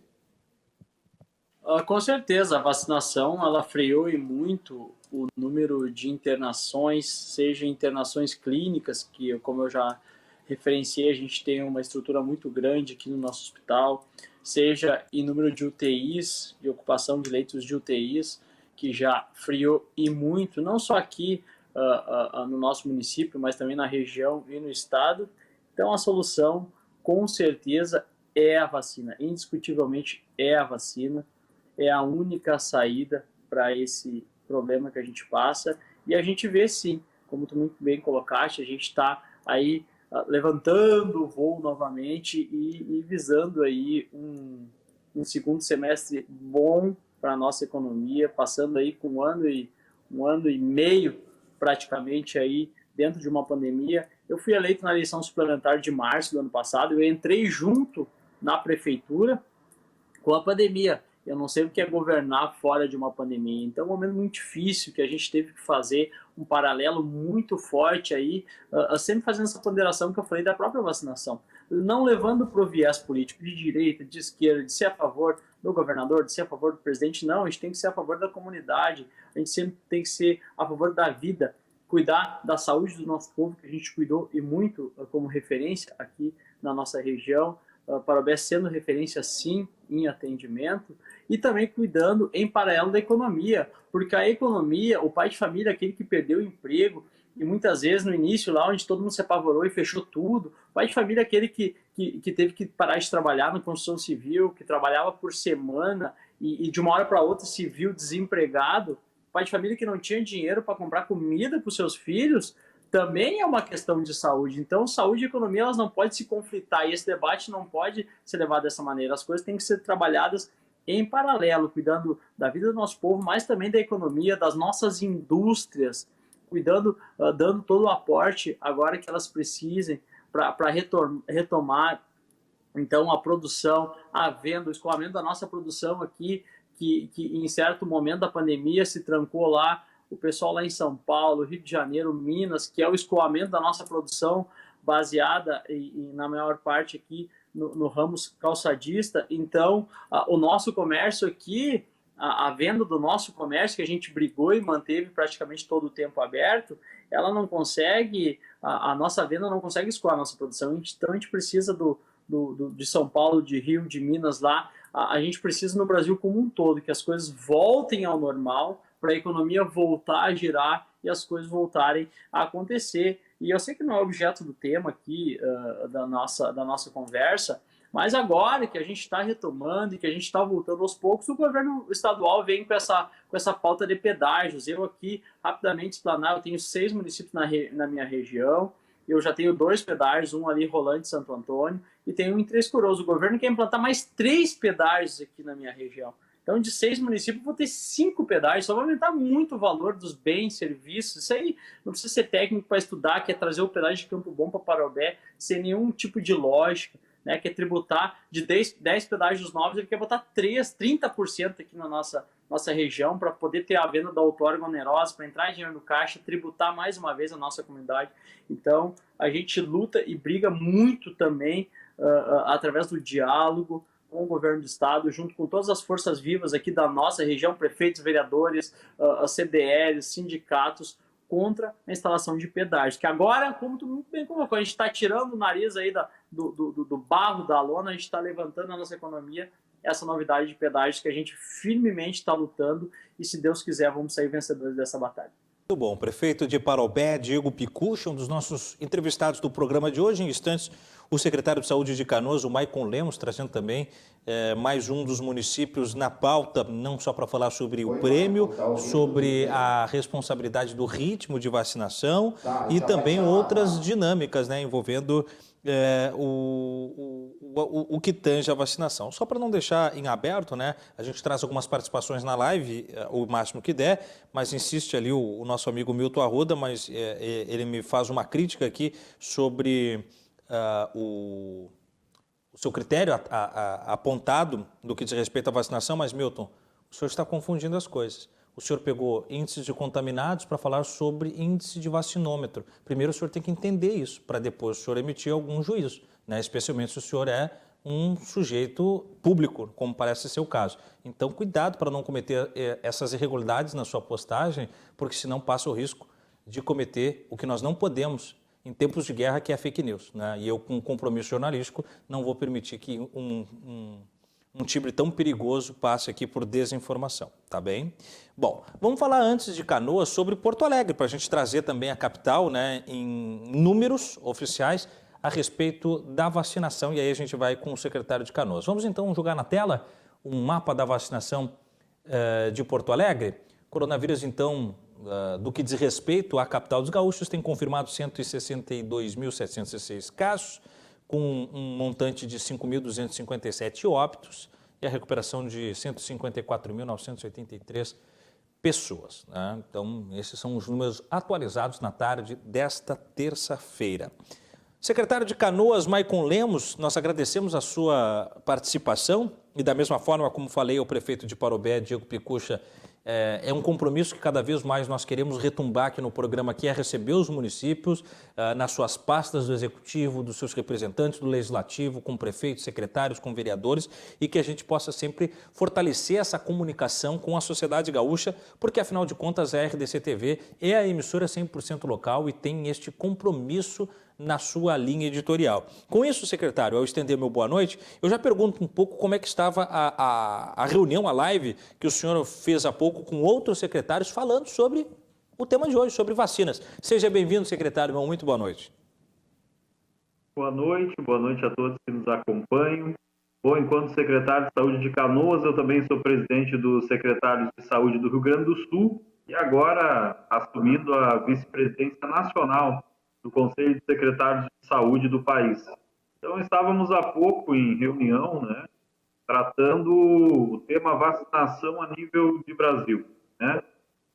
Com certeza, a vacinação ela freou e muito o número de internações, seja internações clínicas, que como eu já referenciei, a gente tem uma estrutura muito grande aqui no nosso hospital, seja em número de UTIs, de ocupação de leitos de UTIs, que já friou e muito, não só aqui no nosso município, mas também na região e no estado. Então a solução, com certeza, é a vacina, indiscutivelmente é a vacina, é a única saída para esse problema que a gente passa, e a gente vê sim, como tu muito bem colocaste, a gente está aí levantando o voo novamente e visando aí um segundo semestre bom para a nossa economia, passando aí com um ano e meio praticamente aí dentro de uma pandemia. Eu fui eleito na eleição suplementar de março do ano passado, eu entrei junto na prefeitura com a pandemia. Eu não sei o que é governar fora de uma pandemia. Então é um momento muito difícil que a gente teve que fazer um paralelo muito forte aí, sempre fazendo essa ponderação que eu falei da própria vacinação. Não levando para o viés político de direita, de esquerda, de ser a favor do governador, de ser a favor do presidente. Não, a gente tem que ser a favor da comunidade, a gente sempre tem que ser a favor da vida, cuidar da saúde do nosso povo, que a gente cuidou e muito como referência aqui na nossa região. Parobé sendo referência sim em atendimento e também cuidando em paralelo da economia, porque a economia, o pai de família, aquele que perdeu o emprego e muitas vezes no início lá onde todo mundo se apavorou e fechou tudo, o pai de família, aquele que teve que parar de trabalhar na construção civil, que trabalhava por semana e de uma hora para outra se viu desempregado, o pai de família que não tinha dinheiro para comprar comida para os seus filhos, também é uma questão de saúde. Então, saúde e economia elas não podem se conflitar e esse debate não pode ser levado dessa maneira. As coisas têm que ser trabalhadas em paralelo, cuidando da vida do nosso povo, mas também da economia, das nossas indústrias, cuidando, dando todo o aporte agora que elas precisem para retomar então a produção, a venda, o escoamento da nossa produção aqui, que em certo momento da pandemia se trancou lá, o pessoal lá em São Paulo, Rio de Janeiro, Minas, que é o escoamento da nossa produção baseada na maior parte aqui no ramo calçadista. Então, o nosso comércio aqui, a venda do nosso comércio, que a gente brigou e manteve praticamente todo o tempo aberto, ela não consegue, a nossa venda não consegue escoar a nossa produção. Então, a gente precisa de São Paulo, de Rio, de Minas lá, a gente precisa no Brasil como um todo, que as coisas voltem ao normal, para a economia voltar a girar e as coisas voltarem a acontecer. E eu sei que não é objeto do tema aqui da nossa conversa, mas agora que a gente está retomando e que a gente está voltando aos poucos, o governo estadual vem com essa pauta de pedágios. Eu aqui, rapidamente explanar, eu tenho 6 municípios na minha região, eu já tenho 2 pedágios, um ali Rolante Santo Antônio, e tenho um em Três Coroas. O governo quer implantar mais 3 pedágios aqui na minha região. Então, de 6 municípios, vou ter 5 pedágios, só vai aumentar muito o valor dos bens, serviços. Isso aí não precisa ser técnico para estudar, que é trazer o pedágio de Campo Bom para Parobé, sem nenhum tipo de lógica, né? Que é tributar de 10 pedágios novos, ele quer botar 30% aqui na nossa região, para poder ter a venda da outorga onerosa, para entrar dinheiro no caixa, tributar mais uma vez a nossa comunidade. Então, a gente luta e briga muito também através do diálogo, com o governo do estado, junto com todas as forças vivas aqui da nossa região, prefeitos, vereadores, CDLs, sindicatos, contra a instalação de pedágios. Que agora, como tu muito bem colocou, a gente está tirando o nariz aí do barro da lona, a gente está levantando a nossa economia, essa novidade de pedágios que a gente firmemente está lutando e, se Deus quiser, vamos sair vencedores dessa batalha.
Muito bom. Prefeito de Parobé, Diego Picucha, um dos nossos entrevistados do programa de hoje. Em instantes, o secretário de Saúde de Canoas, o Maicon Lemos, trazendo também mais um dos municípios na pauta, não só para falar sobre o prêmio, sobre a responsabilidade do ritmo de vacinação e também outras dinâmicas, né, envolvendo o o que tange a vacinação. Só para não deixar em aberto, né? A gente traz algumas participações na live, o máximo que der, mas insiste ali o nosso amigo Milton Arruda, mas ele me faz uma crítica aqui sobre o seu critério apontado do que diz respeito à vacinação, mas, Milton, o senhor está confundindo as coisas. O senhor pegou índices de contaminados para falar sobre índice de vacinômetro. Primeiro, o senhor tem que entender isso, para depois o senhor emitir algum juízo, né? Especialmente se o senhor é um sujeito público, como parece ser o caso. Então, cuidado para não cometer essas irregularidades na sua postagem, porque senão passa o risco de cometer o que nós não podemos em tempos de guerra, que é fake news, né? E eu, com um compromisso jornalístico, não vou permitir que um timbre tão perigoso passe aqui por desinformação, tá bem? Bom, vamos falar antes de Canoas sobre Porto Alegre, para a gente trazer também a capital, né, em números oficiais a respeito da vacinação, e aí a gente vai com o secretário de Canoas. Vamos então jogar na tela um mapa da vacinação de Porto Alegre. Coronavírus, então, do que diz respeito à capital dos gaúchos, tem confirmado 162.706 casos, com um montante de 5.257 óbitos e a recuperação de 154.983 pessoas, né? Então, esses são os números atualizados na tarde desta terça-feira. Secretário de Canoas, Maicon Lemos, nós agradecemos a sua participação e, da mesma forma, como falei ao prefeito de Parobé, Diego Picucha, é um compromisso que cada vez mais nós queremos retumbar aqui no programa, que é receber os municípios nas suas pastas do Executivo, dos seus representantes do Legislativo, com prefeitos, secretários, com vereadores, e que a gente possa sempre fortalecer essa comunicação com a sociedade gaúcha, porque afinal de contas a RDC TV é a emissora 100% local e tem este compromisso na sua linha editorial. Com isso, secretário, ao estender meu boa noite, eu já pergunto um pouco como é que estava a reunião, a live que o senhor fez há pouco com outros secretários falando sobre o tema de hoje, sobre vacinas. Seja bem-vindo, secretário, muito boa noite.
Boa noite a todos que nos acompanham. Bom, enquanto secretário de Saúde de Canoas, eu também sou presidente do Secretário de Saúde do Rio Grande do Sul e agora assumindo a vice-presidência nacional do Conselho de Secretários de Saúde do país. Então, estávamos há pouco em reunião, né, tratando o tema vacinação a nível de Brasil, né?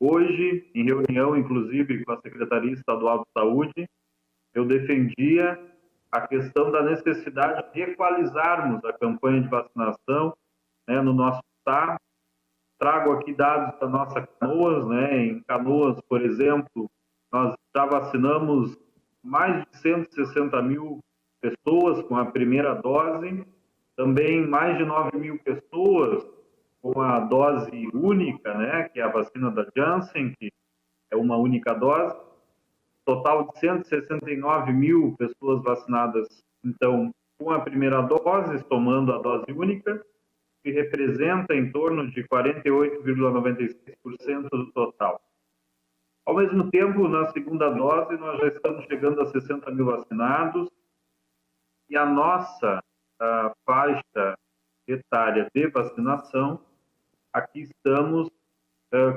Hoje, em reunião, inclusive, com a Secretaria Estadual de Saúde, eu defendia a questão da necessidade de equalizarmos a campanha de vacinação, né, no nosso estado. Trago aqui dados da nossa Canoas, né? Em Canoas, por exemplo, nós já vacinamos mais de 160 mil pessoas com a primeira dose, também mais de 9 mil pessoas com a dose única, né, que é a vacina da Janssen, que é uma única dose, total de 169 mil pessoas vacinadas, então, com a primeira dose, tomando a dose única, que representa em torno de 48,96% do total. Ao mesmo tempo, na segunda dose, nós já estamos chegando a 60 mil vacinados e a nossa faixa etária de vacinação, aqui estamos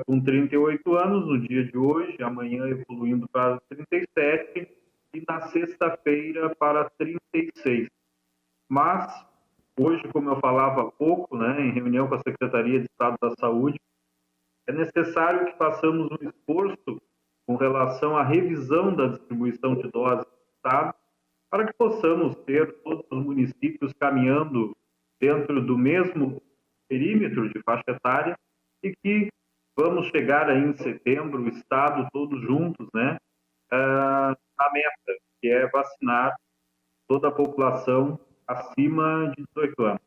com 38 anos no dia de hoje, amanhã evoluindo para 37 e na sexta-feira para 36. Mas, hoje, como eu falava há pouco, né, em reunião com a Secretaria de Estado da Saúde, é necessário que façamos um esforço com relação à revisão da distribuição de doses do Estado, para que possamos ter todos os municípios caminhando dentro do mesmo perímetro de faixa etária e que vamos chegar aí em setembro, o Estado todos juntos, né, na meta, que é vacinar toda a população acima de 18 anos.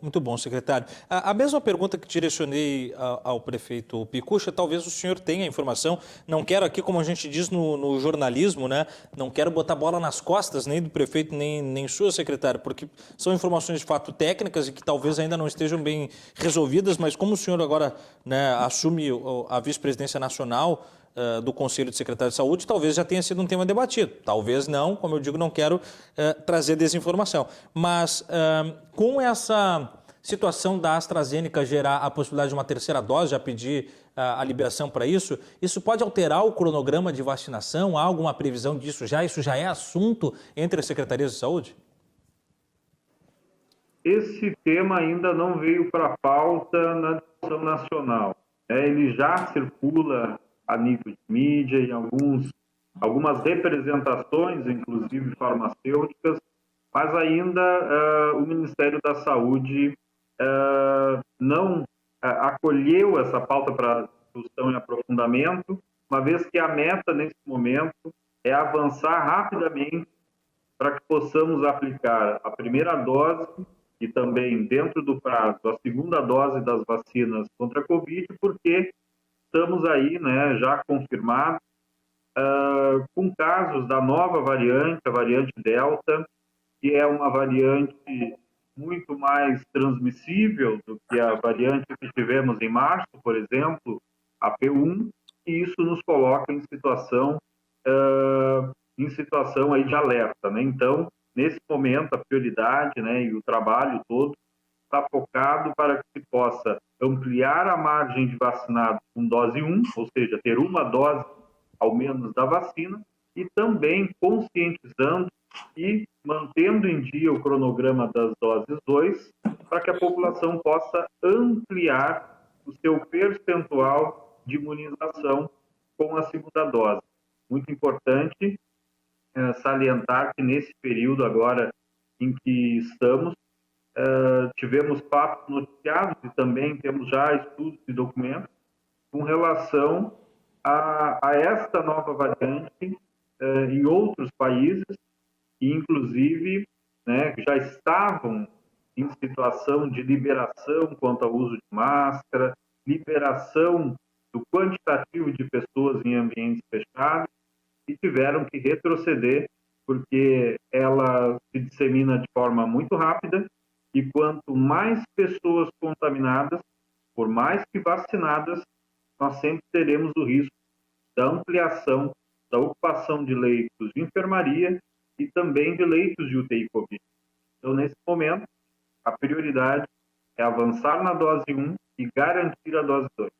Muito bom, secretário. A mesma pergunta que direcionei ao prefeito Picucha, talvez o senhor tenha informação. Não quero aqui, como a gente diz no jornalismo, né? Não quero botar bola nas costas nem do prefeito, nem sua, secretário, porque são informações de fato técnicas e que talvez ainda não estejam bem resolvidas, mas como o senhor agora, né, assume a vice-presidência nacional do Conselho de Secretários de Saúde, talvez já tenha sido um tema debatido. Talvez não, como eu digo, não quero trazer desinformação. Mas com essa situação da AstraZeneca gerar a possibilidade de uma terceira dose, já pedir a liberação para isso, isso pode alterar o cronograma de vacinação? Há alguma previsão disso já? Isso já é assunto entre as secretarias de saúde?
esse tema ainda não veio para a pauta na discussão nacional. Ele já circula a nível de mídia, em algumas representações, inclusive farmacêuticas, mas ainda o Ministério da Saúde não acolheu essa pauta para discussão e aprofundamento, uma vez que a meta, nesse momento, é avançar rapidamente para que possamos aplicar a primeira dose e também, dentro do prazo, a segunda dose das vacinas contra a Covid, porque estamos aí, né, já confirmados, com casos da nova variante, a variante Delta, que é uma variante muito mais transmissível do que a variante que tivemos em março, por exemplo, a P1, e isso nos coloca em situação aí de alerta, né? Então, nesse momento, a prioridade, né, e o trabalho todo está focado para que se possa ampliar a margem de vacinados com dose 1, ou seja, ter uma dose ao menos da vacina, e também conscientizando e mantendo em dia o cronograma das doses 2, para que a população possa ampliar o seu percentual de imunização com a segunda dose. Muito importante salientar que nesse período agora em que estamos, tivemos fatos noticiados e também temos já estudos e documentos com relação a esta nova variante em outros países, e inclusive, né, já estavam em situação de liberação quanto ao uso de máscara, liberação do quantitativo de pessoas em ambientes fechados, e tiveram que retroceder porque ela se dissemina de forma muito rápida, e quanto mais pessoas contaminadas, por mais que vacinadas, nós sempre teremos o risco da ampliação da ocupação de leitos de enfermaria e também de leitos de UTI Covid. Então, nesse momento, a prioridade é avançar na dose 1 e garantir a dose 2.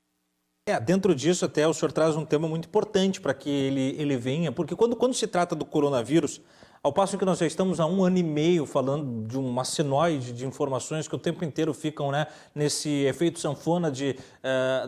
Dentro disso, até o senhor traz um tema muito importante para que ele venha, porque quando se trata do coronavírus, ao passo que nós já estamos há 1 ano e meio falando de uma senoide de informações que o tempo inteiro ficam, né, nesse efeito sanfona de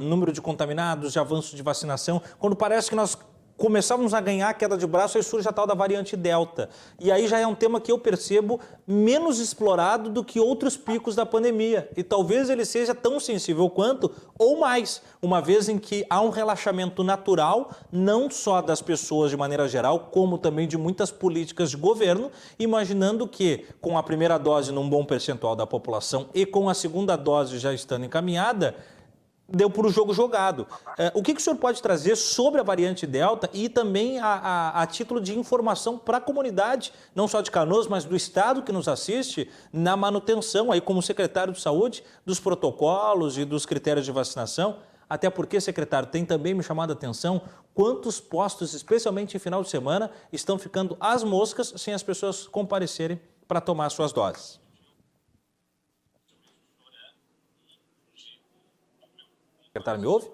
número de contaminados, de avanço de vacinação, quando parece que nós começávamos a ganhar a queda de braço, aí surge a tal da variante Delta. E aí já é um tema que eu percebo menos explorado do que outros picos da pandemia. E talvez ele seja tão sensível quanto, ou mais, uma vez em que há um relaxamento natural, não só das pessoas de maneira geral, como também de muitas políticas de governo, imaginando que com a primeira dose num bom percentual da população e com a segunda dose já estando encaminhada, deu para o jogo jogado. O que o senhor pode trazer sobre a variante Delta e também a título de informação para a comunidade, não só de Canoas, mas do estado que nos assiste, na manutenção, aí como secretário de saúde, dos protocolos e dos critérios de vacinação? Até porque, secretário, tem também me chamado a atenção quantos postos, especialmente em final de semana, estão ficando às moscas sem as pessoas comparecerem para tomar suas doses. Secretário, me ouve? O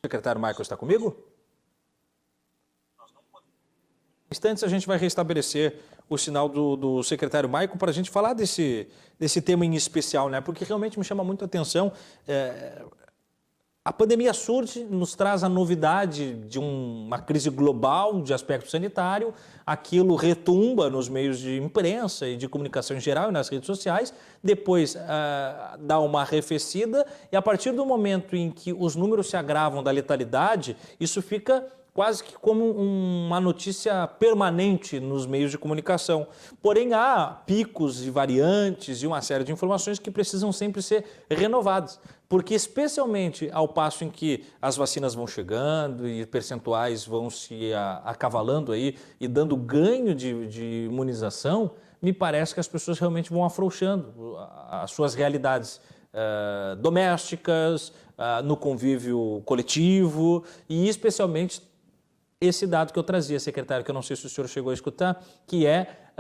secretário Michael está comigo? Em instantes a gente vai restabelecer o sinal do secretário Michael para a gente falar desse tema em especial, né? Porque realmente me chama muito a atenção. A pandemia surge, nos traz a novidade de uma crise global de aspecto sanitário, aquilo retumba nos meios de imprensa e de comunicação em geral e nas redes sociais, depois dá uma arrefecida e a partir do momento em que os números se agravam da letalidade, isso fica quase que como uma notícia permanente nos meios de comunicação. Porém, há picos e variantes e uma série de informações que precisam sempre ser renovadas, porque especialmente ao passo em que as vacinas vão chegando e percentuais vão se acavalando aí e dando ganho de imunização, me parece que as pessoas realmente vão afrouxando as suas realidades domésticas, no convívio coletivo e especialmente esse dado que eu trazia, secretário, que eu não sei se o senhor chegou a escutar, que é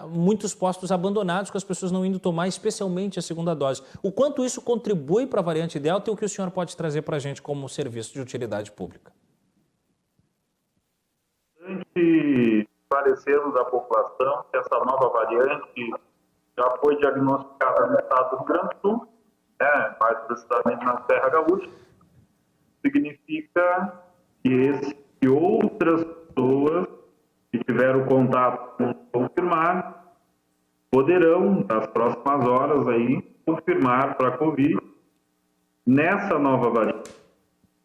muitos postos abandonados com as pessoas não indo tomar, especialmente a segunda dose. O quanto isso contribui para a variante Delta e o que o senhor pode trazer para a gente como serviço de utilidade pública?
Importante esclarecermos à população que essa nova variante já foi diagnosticada no estado do Rio Grande do Sul, mais precisamente na Serra Gaúcha. Significa que outras pessoas que tiveram contato com confirmar poderão, nas próximas horas, aí, confirmar para a Covid nessa nova variante.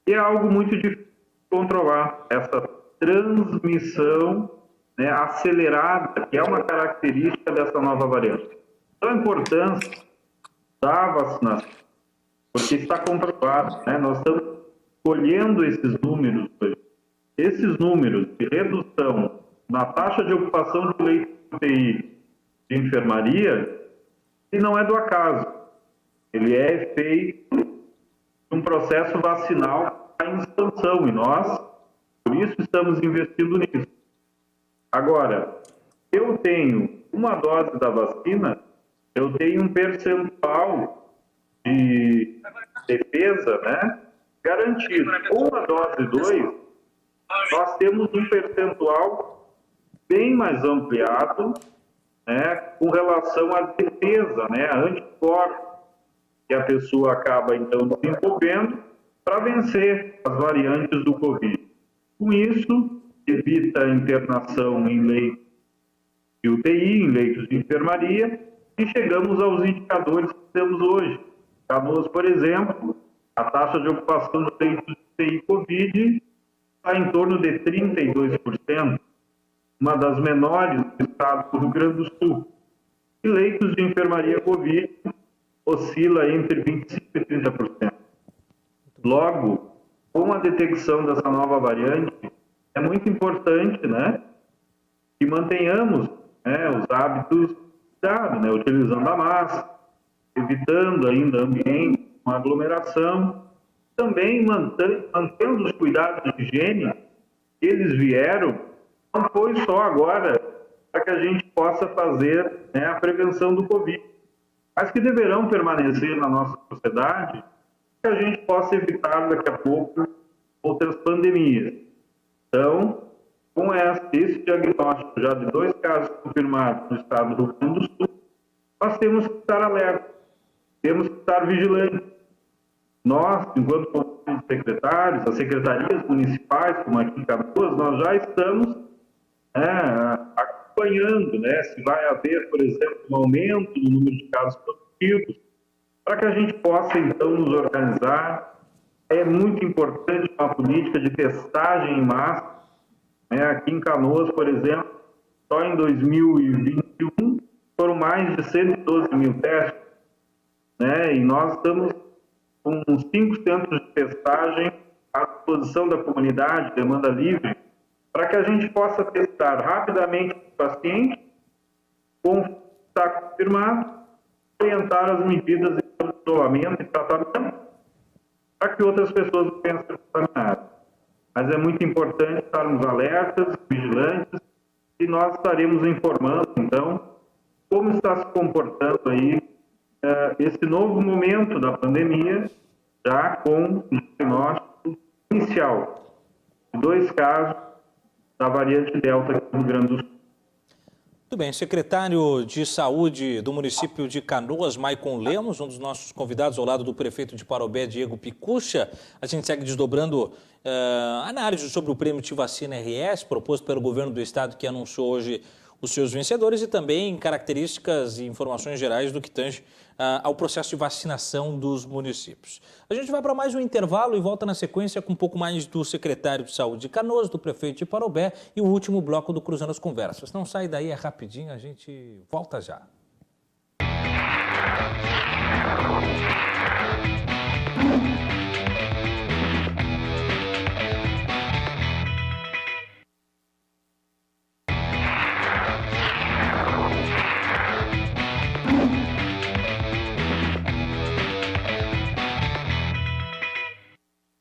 E é algo muito difícil de controlar, essa transmissão acelerada, que é uma característica dessa nova variante. Então, a importância da vacinação, porque está comprovado, nós estamos colhendo esses números hoje. Esses números de redução na taxa de ocupação de leitos de UTI de enfermaria, e não é do acaso. Ele é efeito de um processo vacinal em expansão, e nós, por isso, estamos investindo nisso. Agora, eu tenho uma dose da vacina, eu tenho um percentual de defesa, garantido. Com a dose 2, nós temos um percentual bem mais ampliado, com relação à defesa, a anticorpos que a pessoa acaba, então, desenvolvendo para vencer as variantes do Covid. Com isso, evita a internação em leitos de UTI, em leitos de enfermaria, e chegamos aos indicadores que temos hoje. Canoas, por exemplo, a taxa de ocupação de leitos de UTI Covid está em torno de 32%, uma das menores do estado do Rio Grande do Sul. E leitos de enfermaria Covid oscila entre 25% e 30%. Logo, com a detecção dessa nova variante, é muito importante, que mantenhamos os hábitos de cuidado, utilizando a máscara, evitando ainda ambiente com aglomeração, também mantendo os cuidados de higiene que eles vieram, não foi só agora para que a gente possa fazer a prevenção do Covid, mas que deverão permanecer na nossa sociedade, para que a gente possa evitar daqui a pouco outras pandemias. Então, com esse diagnóstico já de 2 casos confirmados no estado do Rio Grande do Sul, nós temos que estar alerta, temos que estar vigilantes. Nós, enquanto secretários, as secretarias municipais, como aqui em Canoas, nós já estamos acompanhando, se vai haver, por exemplo, um aumento no número de casos positivos, para que a gente possa, então, nos organizar. É muito importante uma política de testagem em massa. Aqui em Canoas, por exemplo, só em 2021 foram mais de 112 mil testes, e nós estamos com 5 centros de testagem à disposição da comunidade, demanda livre, para que a gente possa testar rapidamente o paciente, está confirmado, orientar as medidas de isolamento e tratamento, para que outras pessoas não venham a ser contaminadas. Mas é muito importante estarmos alertas, vigilantes, e nós estaremos informando, então, como está se comportando aí esse novo momento da pandemia, já com o diagnóstico inicial de 2 casos da variante Delta aqui no Rio Grande do Sul.
Muito bem, secretário de Saúde do município de Canoas, Maicon Lemos, um dos nossos convidados ao lado do prefeito de Parobé, Diego Picucha. A gente segue desdobrando análise sobre o prêmio de vacina RS, proposto pelo governo do estado, que anunciou hoje os seus vencedores, e também características e informações gerais do que tange ao processo de vacinação dos municípios. A gente vai para mais um intervalo e volta na sequência com um pouco mais do secretário de Saúde de Canoas, do prefeito de Parobé e o último bloco do Cruzando as Conversas. Não sai daí, é rapidinho, a gente volta já.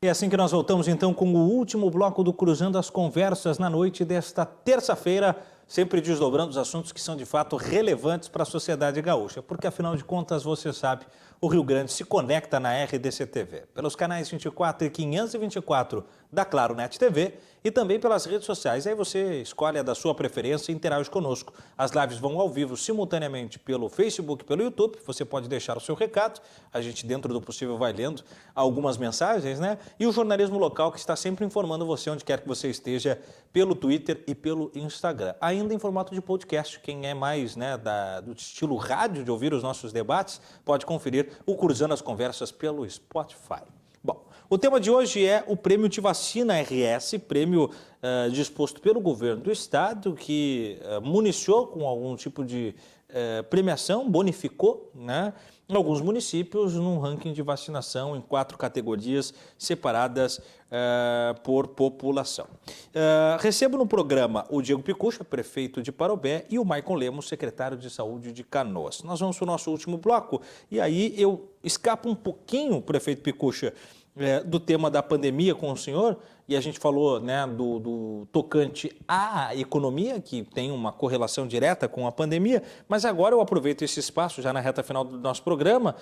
E assim que nós voltamos então com o último bloco do Cruzando as Conversas na noite desta terça-feira, sempre desdobrando os assuntos que são de fato relevantes para a sociedade gaúcha, porque afinal de contas, você sabe, o Rio Grande se conecta na RDC TV, pelos canais 24 e 524 da Claro Net TV e também pelas redes sociais. Aí você escolhe a da sua preferência e interage conosco. As lives vão ao vivo simultaneamente pelo Facebook, pelo YouTube. Você pode deixar o seu recado. A gente, dentro do possível, vai lendo algumas mensagens, né? E o jornalismo local que está sempre informando você onde quer que você esteja pelo Twitter e pelo Instagram. Ainda em formato de podcast. Quem é mais, né, do estilo rádio, de ouvir os nossos debates, pode conferir o Cruzando as Conversas pelo Spotify. Bom, o tema de hoje é o Prêmio de Vacina RS, prêmio disposto pelo governo do estado, que municiou com algum tipo de premiação, bonificou, né, alguns municípios num ranking de vacinação em 4 categorias separadas por população. Recebo no programa o Diego Picucha, prefeito de Parobé, e o Maicon Lemos, secretário de Saúde de Canoas. Nós vamos para o nosso último bloco e aí eu escapo um pouquinho, prefeito Picucha, do tema da pandemia com o senhor, e a gente falou, né, do tocante à economia, que tem uma correlação direta com a pandemia, mas agora eu aproveito esse espaço, já na reta final do nosso programa,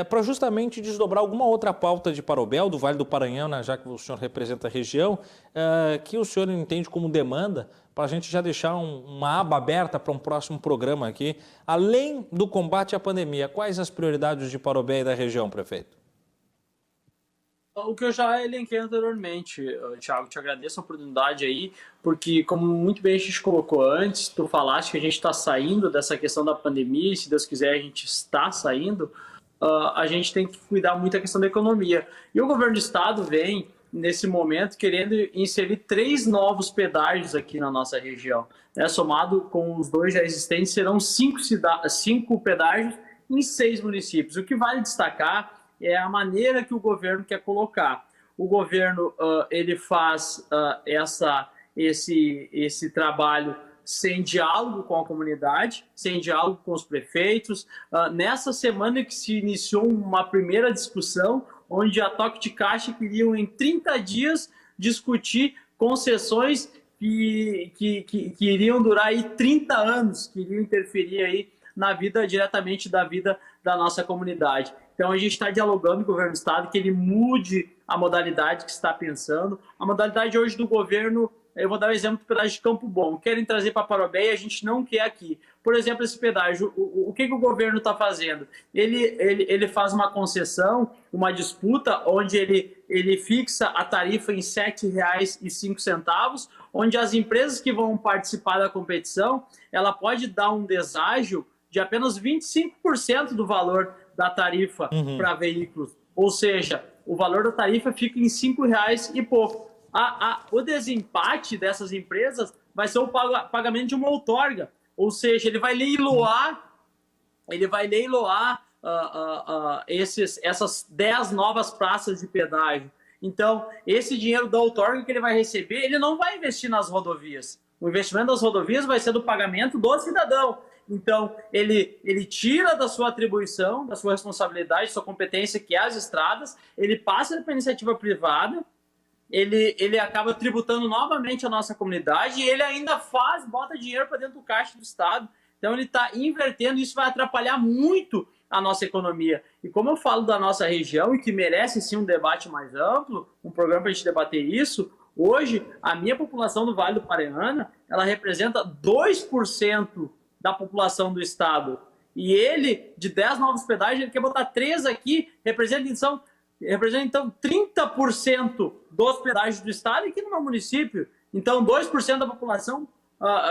para justamente desdobrar alguma outra pauta de Parobé, do Vale do Paranhana, já que o senhor representa a região, que o senhor entende como demanda, para a gente já deixar uma aba aberta para um próximo programa aqui. Além do combate à pandemia, quais as prioridades de Parobé e da região, prefeito?
O que eu já elenquei anteriormente, Thiago, te agradeço a oportunidade aí, porque como muito bem a gente colocou antes, tu falaste que a gente está saindo dessa questão da pandemia, e se Deus quiser a gente está saindo, a gente tem que cuidar muito da questão da economia. E o governo do estado vem, nesse momento, querendo inserir 3 novos pedágios aqui na nossa região. Né? Somado com os 2 já existentes, serão 5 pedágios em 6 municípios. O que vale destacar é a maneira que o governo quer colocar. O governo ele faz esse trabalho sem diálogo com a comunidade, sem diálogo com os prefeitos. Nessa semana que se iniciou uma primeira discussão, onde a Toque de Caixa queriam em 30 dias discutir concessões que iriam durar aí 30 anos, que iriam interferir aí na vida, diretamente da vida da nossa comunidade. Então, a gente está dialogando com o governo do estado que ele mude a modalidade que está pensando. A modalidade hoje do governo, eu vou dar o exemplo do pedágio de Campo Bom. Querem trazer para Parobé e a gente não quer aqui. Por exemplo, esse pedágio, o que o governo está fazendo? Ele faz uma concessão, uma disputa, onde ele fixa a tarifa em R$ 7,05, onde as empresas que vão participar da competição, ela pode dar um deságio de apenas 25% do valor da tarifa para veículos. Ou seja, o valor da tarifa fica em R$ 5,00 e pouco. O desempate dessas empresas vai ser o pagamento de uma outorga. Ou seja, ele vai leiloar essas 10 novas praças de pedágio. Então, esse dinheiro da outorga que ele vai receber, ele não vai investir nas rodovias. O investimento das rodovias vai ser do pagamento do cidadão. Então, ele tira da sua atribuição, da sua responsabilidade, da sua competência, que é as estradas, ele passa para a iniciativa privada, ele acaba tributando novamente a nossa comunidade e ele ainda bota dinheiro para dentro do caixa do Estado. Então, ele está invertendo, isso vai atrapalhar muito a nossa economia. E como eu falo da nossa região e que merece sim um debate mais amplo, um programa para a gente debater isso, hoje, a minha população do Vale do Paranhana, ela representa 2% da população do estado. E ele, de 10 novos pedágios, ele quer botar 3 aqui, representa então 30% dos pedágios do estado e aqui no meu município. Então, 2% da população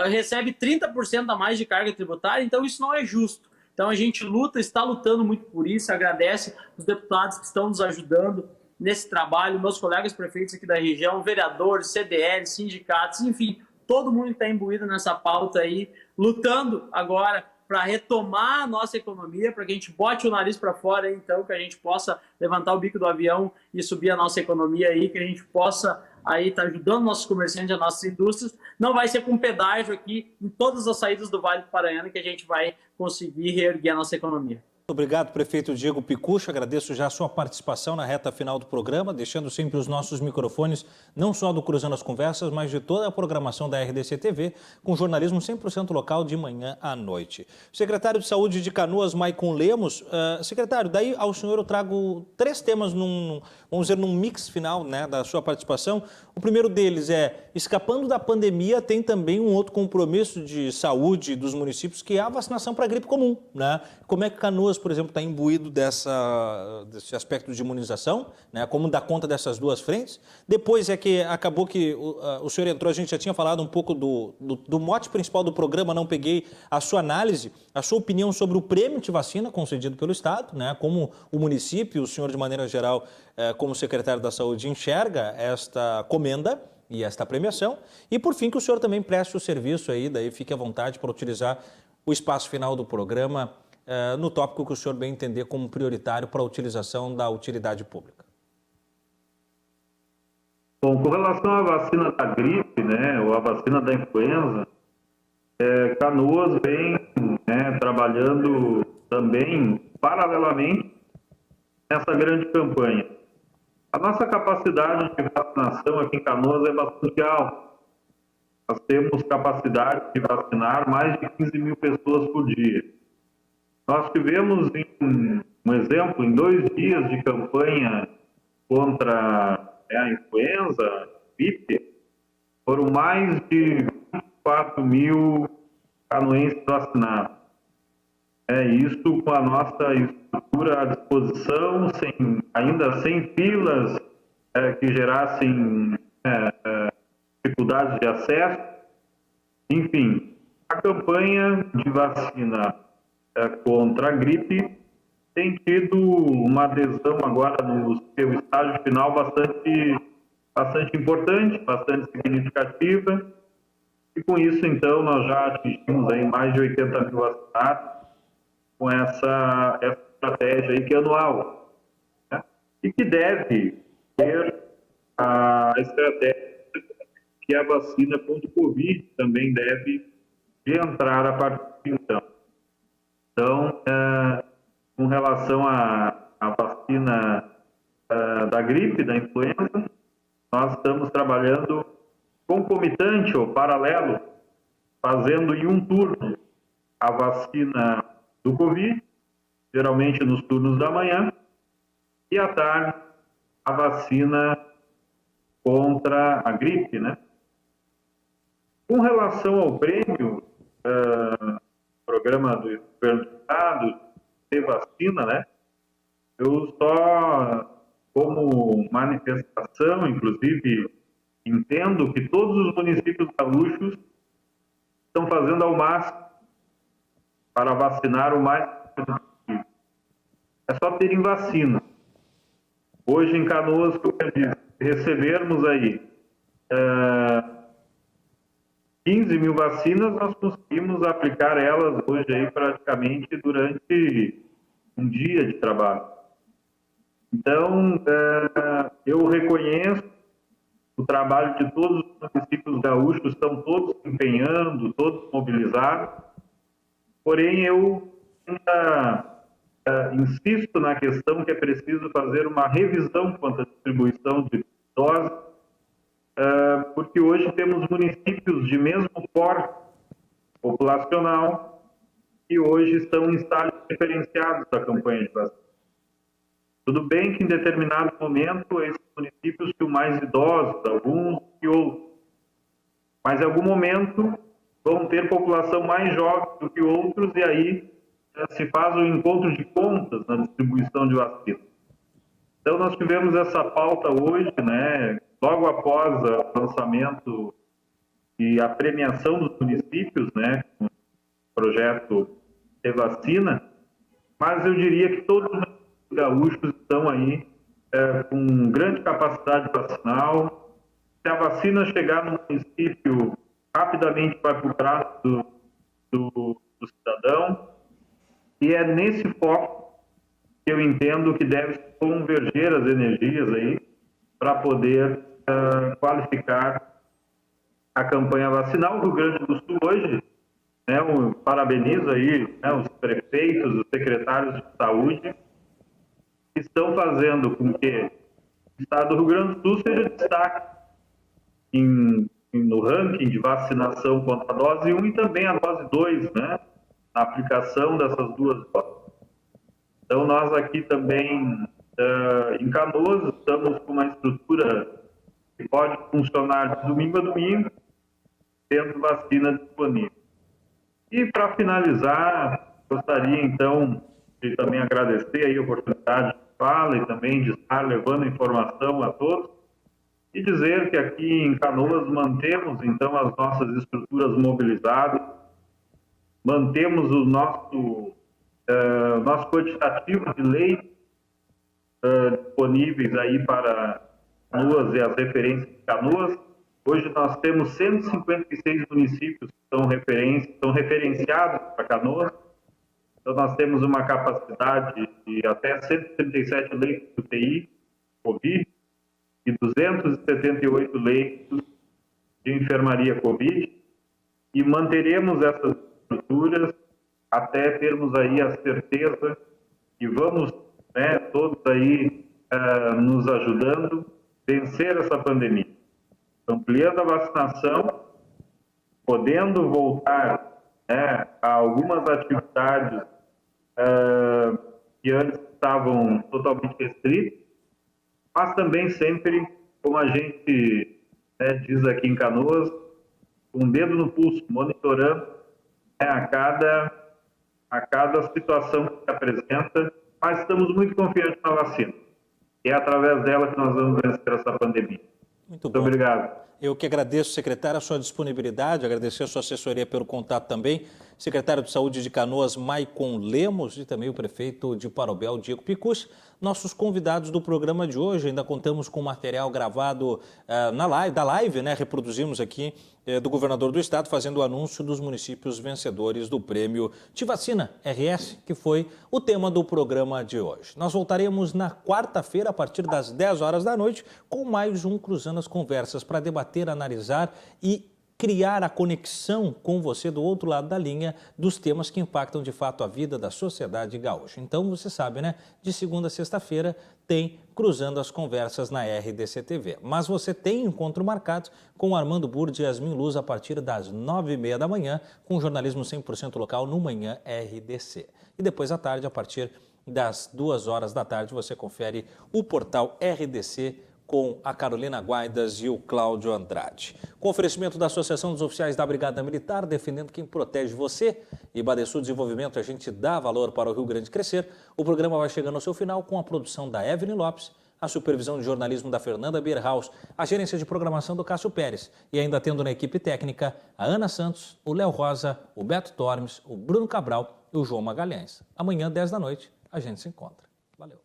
recebe 30% a mais de carga tributária, então isso não é justo. Então, a gente está lutando muito por isso, agradece os deputados que estão nos ajudando nesse trabalho, meus colegas prefeitos aqui da região, vereadores, CDL, sindicatos, enfim, todo mundo está imbuído nessa pauta aí, lutando agora para retomar a nossa economia, para que a gente bote o nariz para fora, então, que a gente possa levantar o bico do avião e subir a nossa economia aí, que a gente possa aí estar ajudando nossos comerciantes, as nossas indústrias. Não vai ser com pedágio aqui em todas as saídas do Vale do Paranhana que a gente vai conseguir reerguer a nossa economia.
Obrigado, prefeito Diego Picucci. Agradeço já a sua participação na reta final do programa, deixando sempre os nossos microfones, não só do Cruzando as Conversas, mas de toda a programação da RDC TV, com jornalismo 100% local de manhã à noite. Secretário de Saúde de Canoas, Maicon Lemos. Secretário, daí ao senhor eu trago 3 temas, vamos dizer, num mix final, né, da sua participação. O primeiro deles é, escapando da pandemia, tem também um outro compromisso de saúde dos municípios, que é a vacinação para a gripe comum, né? Como é que Canoas, por exemplo, está imbuído desse aspecto de imunização, né? Como dar conta dessas duas frentes? Depois é que acabou que o senhor entrou, a gente já tinha falado um pouco do mote principal do programa, não peguei a sua análise, a sua opinião sobre o prêmio de vacina concedido pelo Estado, né? Como o município, o senhor de maneira geral, como secretário da Saúde, enxerga esta comenda e esta premiação. E, por fim, que o senhor também preste o serviço aí, daí fique à vontade para utilizar o espaço final do programa no tópico que o senhor bem entender como prioritário para a utilização da utilidade pública.
Bom, com relação à vacina da gripe, né, ou a vacina da influenza, Canoas vem, né, trabalhando também paralelamente nessa grande campanha. A nossa capacidade de vacinação aqui em Canoas é bastante alta. Nós temos capacidade de vacinar mais de 15 mil pessoas por dia. Nós tivemos, um exemplo, em 2 dias de campanha contra a influenza, a gripe, foram mais de 24 mil canoenses vacinados. Isso com a nossa estrutura à disposição, ainda sem filas que gerassem dificuldades de acesso. Enfim, a campanha de vacina contra a gripe tem tido uma adesão agora no seu estágio final bastante importante, bastante significativa. E com isso, então, nós já atingimos aí mais de 80 mil vacinados com essa estratégia aí que é anual, né? E que deve ter a estratégia que a vacina contra o Covid também deve entrar a partir de então. Então, com relação à vacina da gripe, da influenza, nós estamos trabalhando concomitante ou paralelo, fazendo em um turno a vacina do Covid, geralmente nos turnos da manhã, e à tarde a vacina contra a gripe, né? Com relação ao prêmio, programa do governo do estado, de vacina, né? Eu só, como manifestação, inclusive, entendo que todos os municípios gaúchos estão fazendo ao máximo para vacinar o mais possível. É só terem vacina. Hoje em Canoas, como eu disse, recebermos aí 15 mil vacinas, nós conseguimos aplicar elas hoje aí praticamente durante um dia de trabalho. Então, eu reconheço o trabalho de todos os municípios gaúchos, estão todos se empenhando, todos mobilizados. Porém, eu ainda insisto na questão que é preciso fazer uma revisão quanto à distribuição de doses, porque hoje temos municípios de mesmo porte populacional que hoje estão em estágios diferenciados da campanha de vacina. Tudo bem que em determinado momento esses municípios tinham mais idosos, alguns que outros, mas em algum momento vão ter população mais jovem do que outros e aí se faz o encontro de contas na distribuição de vacina. Então nós tivemos essa pauta hoje, né, logo após o lançamento e a premiação dos municípios, né, com o projeto de vacina, mas eu diria que todos os gaúchos estão aí com grande capacidade vacinal. Se a vacina chegar no município, rapidamente vai para o braço do cidadão, e é nesse foco que eu entendo que deve converger as energias aí para poder qualificar a campanha vacinal. O Rio Grande do Sul hoje Eu parabenizo aí, né, os prefeitos, os secretários de saúde, que estão fazendo com que o estado do Rio Grande do Sul seja destaque no ranking de vacinação contra a dose 1 e também a dose 2, né, na aplicação dessas duas doses. Então, nós aqui também, em Canoas, estamos com uma estrutura que pode funcionar de domingo a domingo, tendo vacina disponível. E, para finalizar, gostaria, então, de também agradecer aí a oportunidade de fala e também de estar levando informação a todos e dizer que aqui em Canoas mantemos, então, as nossas estruturas mobilizadas, mantemos o nosso quantitativo de leitos disponíveis aí para Canoas e as referências de Canoas. Hoje nós temos 156 municípios que estão referenciados para Canoas. Então nós temos uma capacidade de até 137 leitos de UTI, Covid, e 278 leitos de enfermaria Covid. E manteremos essas estruturas até termos aí a certeza que vamos, né, todos aí nos ajudando a vencer essa pandemia. Ampliando a vacinação, podendo voltar, né, a algumas atividades que antes estavam totalmente restritas, mas também sempre, como a gente, né, diz aqui em Canoas, com o dedo no pulso, monitorando, né, a cada situação que se apresenta, mas estamos muito confiantes na vacina. E é através dela que nós vamos vencer essa pandemia.
Muito bom.
Muito obrigado.
Eu que agradeço, secretário, a sua disponibilidade, agradecer a sua assessoria pelo contato também, secretário de Saúde de Canoas, Maicon Lemos, e também o prefeito de Parobel, Diego Picucci. Nossos convidados do programa de hoje, ainda contamos com material gravado da live, né? Reproduzimos aqui do governador do estado, fazendo o anúncio dos municípios vencedores do prêmio Te Vacina RS, que foi o tema do programa de hoje. Nós voltaremos na quarta-feira, a partir das 10 horas da noite, com mais um Cruzando as Conversas, para debater, analisar e criar a conexão com você do outro lado da linha dos temas que impactam de fato a vida da sociedade gaúcha. Então, você sabe, né? De segunda a sexta-feira tem Cruzando as Conversas na RDC TV. Mas você tem encontro marcado com o Armando Burdi e Yasmin Luz a partir das 9h30 da manhã, com jornalismo 100% local no Manhã RDC. E depois à tarde, a partir das 2 horas da tarde, você confere o portal RDC com a Carolina Guaidas e o Cláudio Andrade. Com oferecimento da Associação dos Oficiais da Brigada Militar, defendendo quem protege você, e Badesul Desenvolvimento, a gente dá valor para o Rio Grande crescer. O programa vai chegando ao seu final com a produção da Evelyn Lopes, a supervisão de jornalismo da Fernanda Bierhaus, a gerência de programação do Cássio Pérez e ainda tendo na equipe técnica a Ana Santos, o Léo Rosa, o Beto Tormes, o Bruno Cabral e o João Magalhães. Amanhã, 10 da noite, a gente se encontra. Valeu.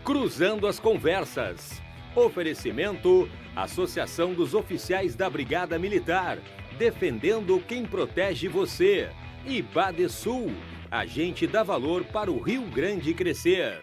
Cruzando as Conversas. Oferecimento: Associação dos Oficiais da Brigada Militar, defendendo quem protege você. E Badesul, a gente dá valor para o Rio Grande crescer.